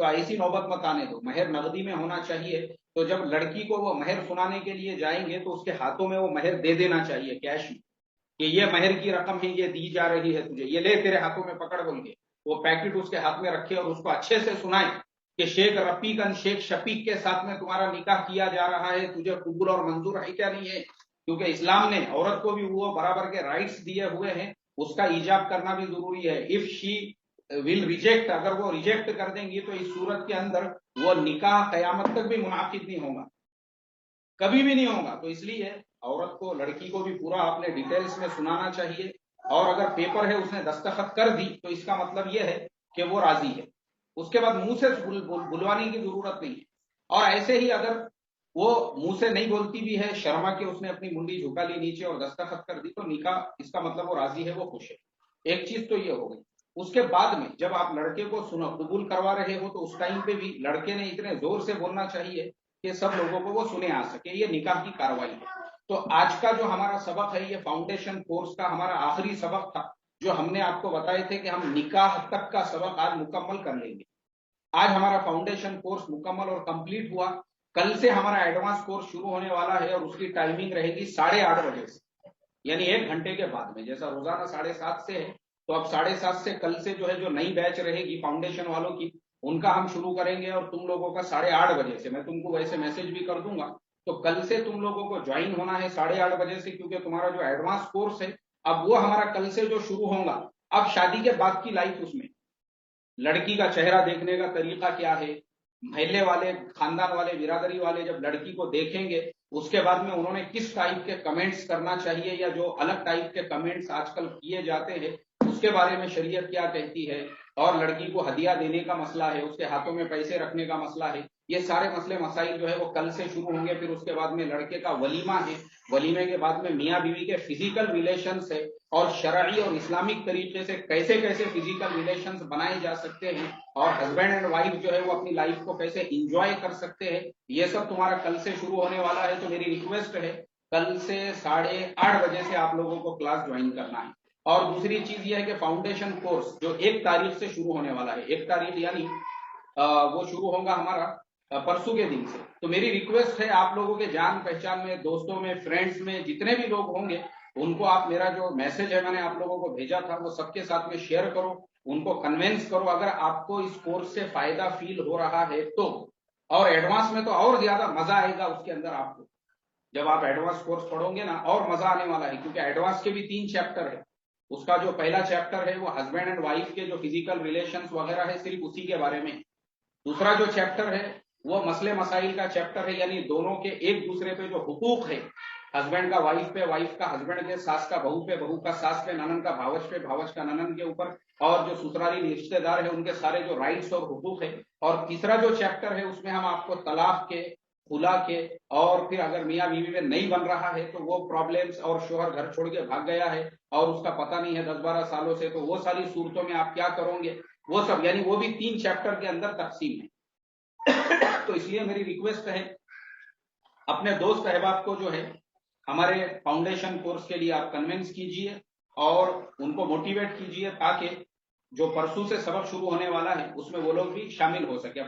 تو ایسی نوبت مت آنے دو، مہر نقدی میں ہونا چاہیے. تو جب لڑکی کو وہ مہر سنانے کے لیے جائیں گے تو اس کے ہاتھوں میں وہ مہر دے دینا چاہیے کیش میں، کہ یہ مہر کی رقم ہے، یہ دی جا رہی ہے تجھے، یہ لے تیرے ہاتھوں میں پکڑ بول کے وہ پیکٹ اس کے ہاتھ میں رکھے اور اس کو اچھے سے سنائے کہ شیخ رفیق شیخ شفیق کے ساتھ میں تمہارا نکاح کیا جا رہا ہے، تجھے قبول اور منظور ہے کیا نہیں ہے. کیونکہ اسلام نے عورت کو بھی وہ برابر کے رائٹس دیے ہوئے ہیں، اس کا ایجاب کرنا بھی ضروری ہے. اف شی ول ریجیکٹ، اگر وہ ریجیکٹ کر دیں گی تو اس صورت کے اندر وہ نکاح قیامت تک بھی منعقد نہیں ہوگا، کبھی بھی نہیں ہوگا. تو اس لیے عورت کو، لڑکی کو بھی پورا اپنے ڈیٹیلز میں سنانا چاہیے، اور اگر پیپر ہے اس نے دستخط کر دی تو اس کا مطلب یہ ہے کہ وہ راضی ہے. اس کے بعد منہ سے بلوانے کی ضرورت نہیں ہے. اور ایسے ہی اگر وہ منہ سے نہیں بولتی بھی ہے، شرما کے اس نے اپنی منڈی جھکا لی نیچے اور دستخط کر دی، تو نکاح اس کا مطلب وہ راضی ہے، وہ خوش ہے. ایک چیز تو یہ ہو گئی. اس کے بعد میں جب آپ لڑکے کو قبول کروا رہے ہو تو اس ٹائم پہ بھی لڑکے نے اتنے زور سے بولنا چاہیے کہ سب لوگوں کو وہ سنے آ سکے. یہ نکاح کی کاروائی ہے. تو آج کا جو ہمارا سبق ہے، یہ فاؤنڈیشن کورس کا ہمارا آخری سبق تھا، جو ہم نے آپ کو بتائے تھے کہ ہم نکاح تک کا سبق آج مکمل کر لیں گے. آج ہمارا فاؤنڈیشن کورس مکمل اور کمپلیٹ ہوا. کل سے ہمارا ایڈوانس کورس شروع ہونے والا ہے اور اس کی ٹائمنگ رہے گی 8:30 بجے سے، یعنی 1 گھنٹے کے بعد میں. جیسا روزانہ 7:30 سے ہے، تو اب 7:30 سے کل سے جو ہے جو نئی بیچ رہے گی فاؤنڈیشن والوں کی، ان کا ہم شروع کریں گے. اور تم لوگوں کا 8:30 بجے سے، میں تم کو ویسے میسج بھی کر دوں گا. تو کل سے تم لوگوں کو جوائن ہونا ہے 8:30 بجے سے، کیونکہ تمہارا جو ایڈوانس کورس ہے اب وہ ہمارا کل سے جو شروع ہوگا. اب شادی کے بعد کی لائف، اس میں لڑکی کا چہرہ دیکھنے کا طریقہ کیا ہے، محلے والے، خاندان والے، برادری والے جب لڑکی کو دیکھیں گے اس کے بعد میں انہوں نے کس ٹائپ کے کمنٹس کرنا چاہیے، یا جو الگ ٹائپ کے کمنٹس آج کل کیے جاتے ہیں اس کے بارے میں شریعت کیا کہتی ہے. اور لڑکی کو ہدیہ دینے کا مسئلہ ہے، اس کے ہاتھوں میں پیسے رکھنے کا مسئلہ ہے. یہ سارے مسئلے مسائل جو ہے وہ کل سے شروع ہوں گے. پھر اس کے بعد میں لڑکے کا ولیمہ ہے، ولیمے کے بعد میں میاں بیوی کے فزیکل ریلیشنز ہے، اور شرعی اور اسلامک طریقے سے کیسے کیسے فزیکل ریلیشنز بنائے جا سکتے ہیں، اور ہسبینڈ اینڈ وائف جو ہے وہ اپنی لائف کو کیسے انجوائے کر سکتے ہیں. یہ سب تمہارا کل سے شروع ہونے والا ہے. تو میری ریکویسٹ ہے کل سے 8:30 بجے سے آپ لوگوں کو کلاس جوائن کرنا ہے. اور دوسری چیز یہ ہے کہ فاؤنڈیشن کورس جو 1 تاریخ سے شروع ہونے والا ہے، 1 تاریخ یعنی وہ شروع ہوگا ہمارا پرسوں کے دن سے. تو میری ریکویسٹ ہے آپ لوگوں کے جان پہچان میں، دوستوں میں، فرینڈز میں جتنے بھی لوگ ہوں گے ان کو آپ میرا جو میسج ہے میں نے آپ لوگوں کو بھیجا تھا وہ سب کے ساتھ میں شیئر کرو، ان کو کنوینس کرو. اگر آپ کو اس کورس سے فائدہ فیل ہو رہا ہے تو، اور ایڈوانس میں تو اور زیادہ مزہ آئے گا اس کے اندر. آپ کو جب آپ ایڈوانس کورس پڑھو گے نا اور مزہ آنے والا ہے، کیونکہ ایڈوانس کے بھی 3 چیپٹر ہے. اس کا جو پہلا چیپٹر ہے وہ ہسبینڈ اینڈ وائف کے جو فزیکل ریلیشنز وغیرہ ہے، صرف اسی کے بارے میں. دوسرا جو چیپٹر ہے وہ مسئلے مسائل کا چیپٹر ہے، یعنی دونوں کے ایک دوسرے پہ جو حقوق ہے، ہسبینڈ کا وائف پہ، وائف کا ہسبینڈ کے، ساس کا بہو پہ، بہو کا ساس پہ، ننن کا بھاوج پہ، بھاوج کا ننن کے اوپر، اور جو سسرالی رشتے دار ہیں ان کے سارے جو رائٹس اور حقوق ہیں. اور تیسرا جو چیپٹر ہے اس میں ہم آپ کو طلاق کے، خلا کے، اور پھر اگر میاں بیوی میں نہیں بن رہا ہے تو وہ پرابلمس، اور شوہر گھر چھوڑ کے بھاگ گیا ہے اور اس کا پتہ نہیں ہے 10-12 سالوں سے، تو وہ ساری صورتوں میں آپ کیا کرو گے، وہ سب، یعنی وہ بھی 3 چیپٹر کے اندر تقسیم ہے. تو اس لیے میری ریکویسٹ ہے اپنے دوست احباب کو جو ہے ہمارے فاؤنڈیشن کورس کے لیے آپ کنوینس کیجئے اور ان کو موٹیویٹ کیجئے، تاکہ جو پرسوں سے سبق شروع ہونے والا ہے اس میں وہ لوگ بھی شامل ہو سکے.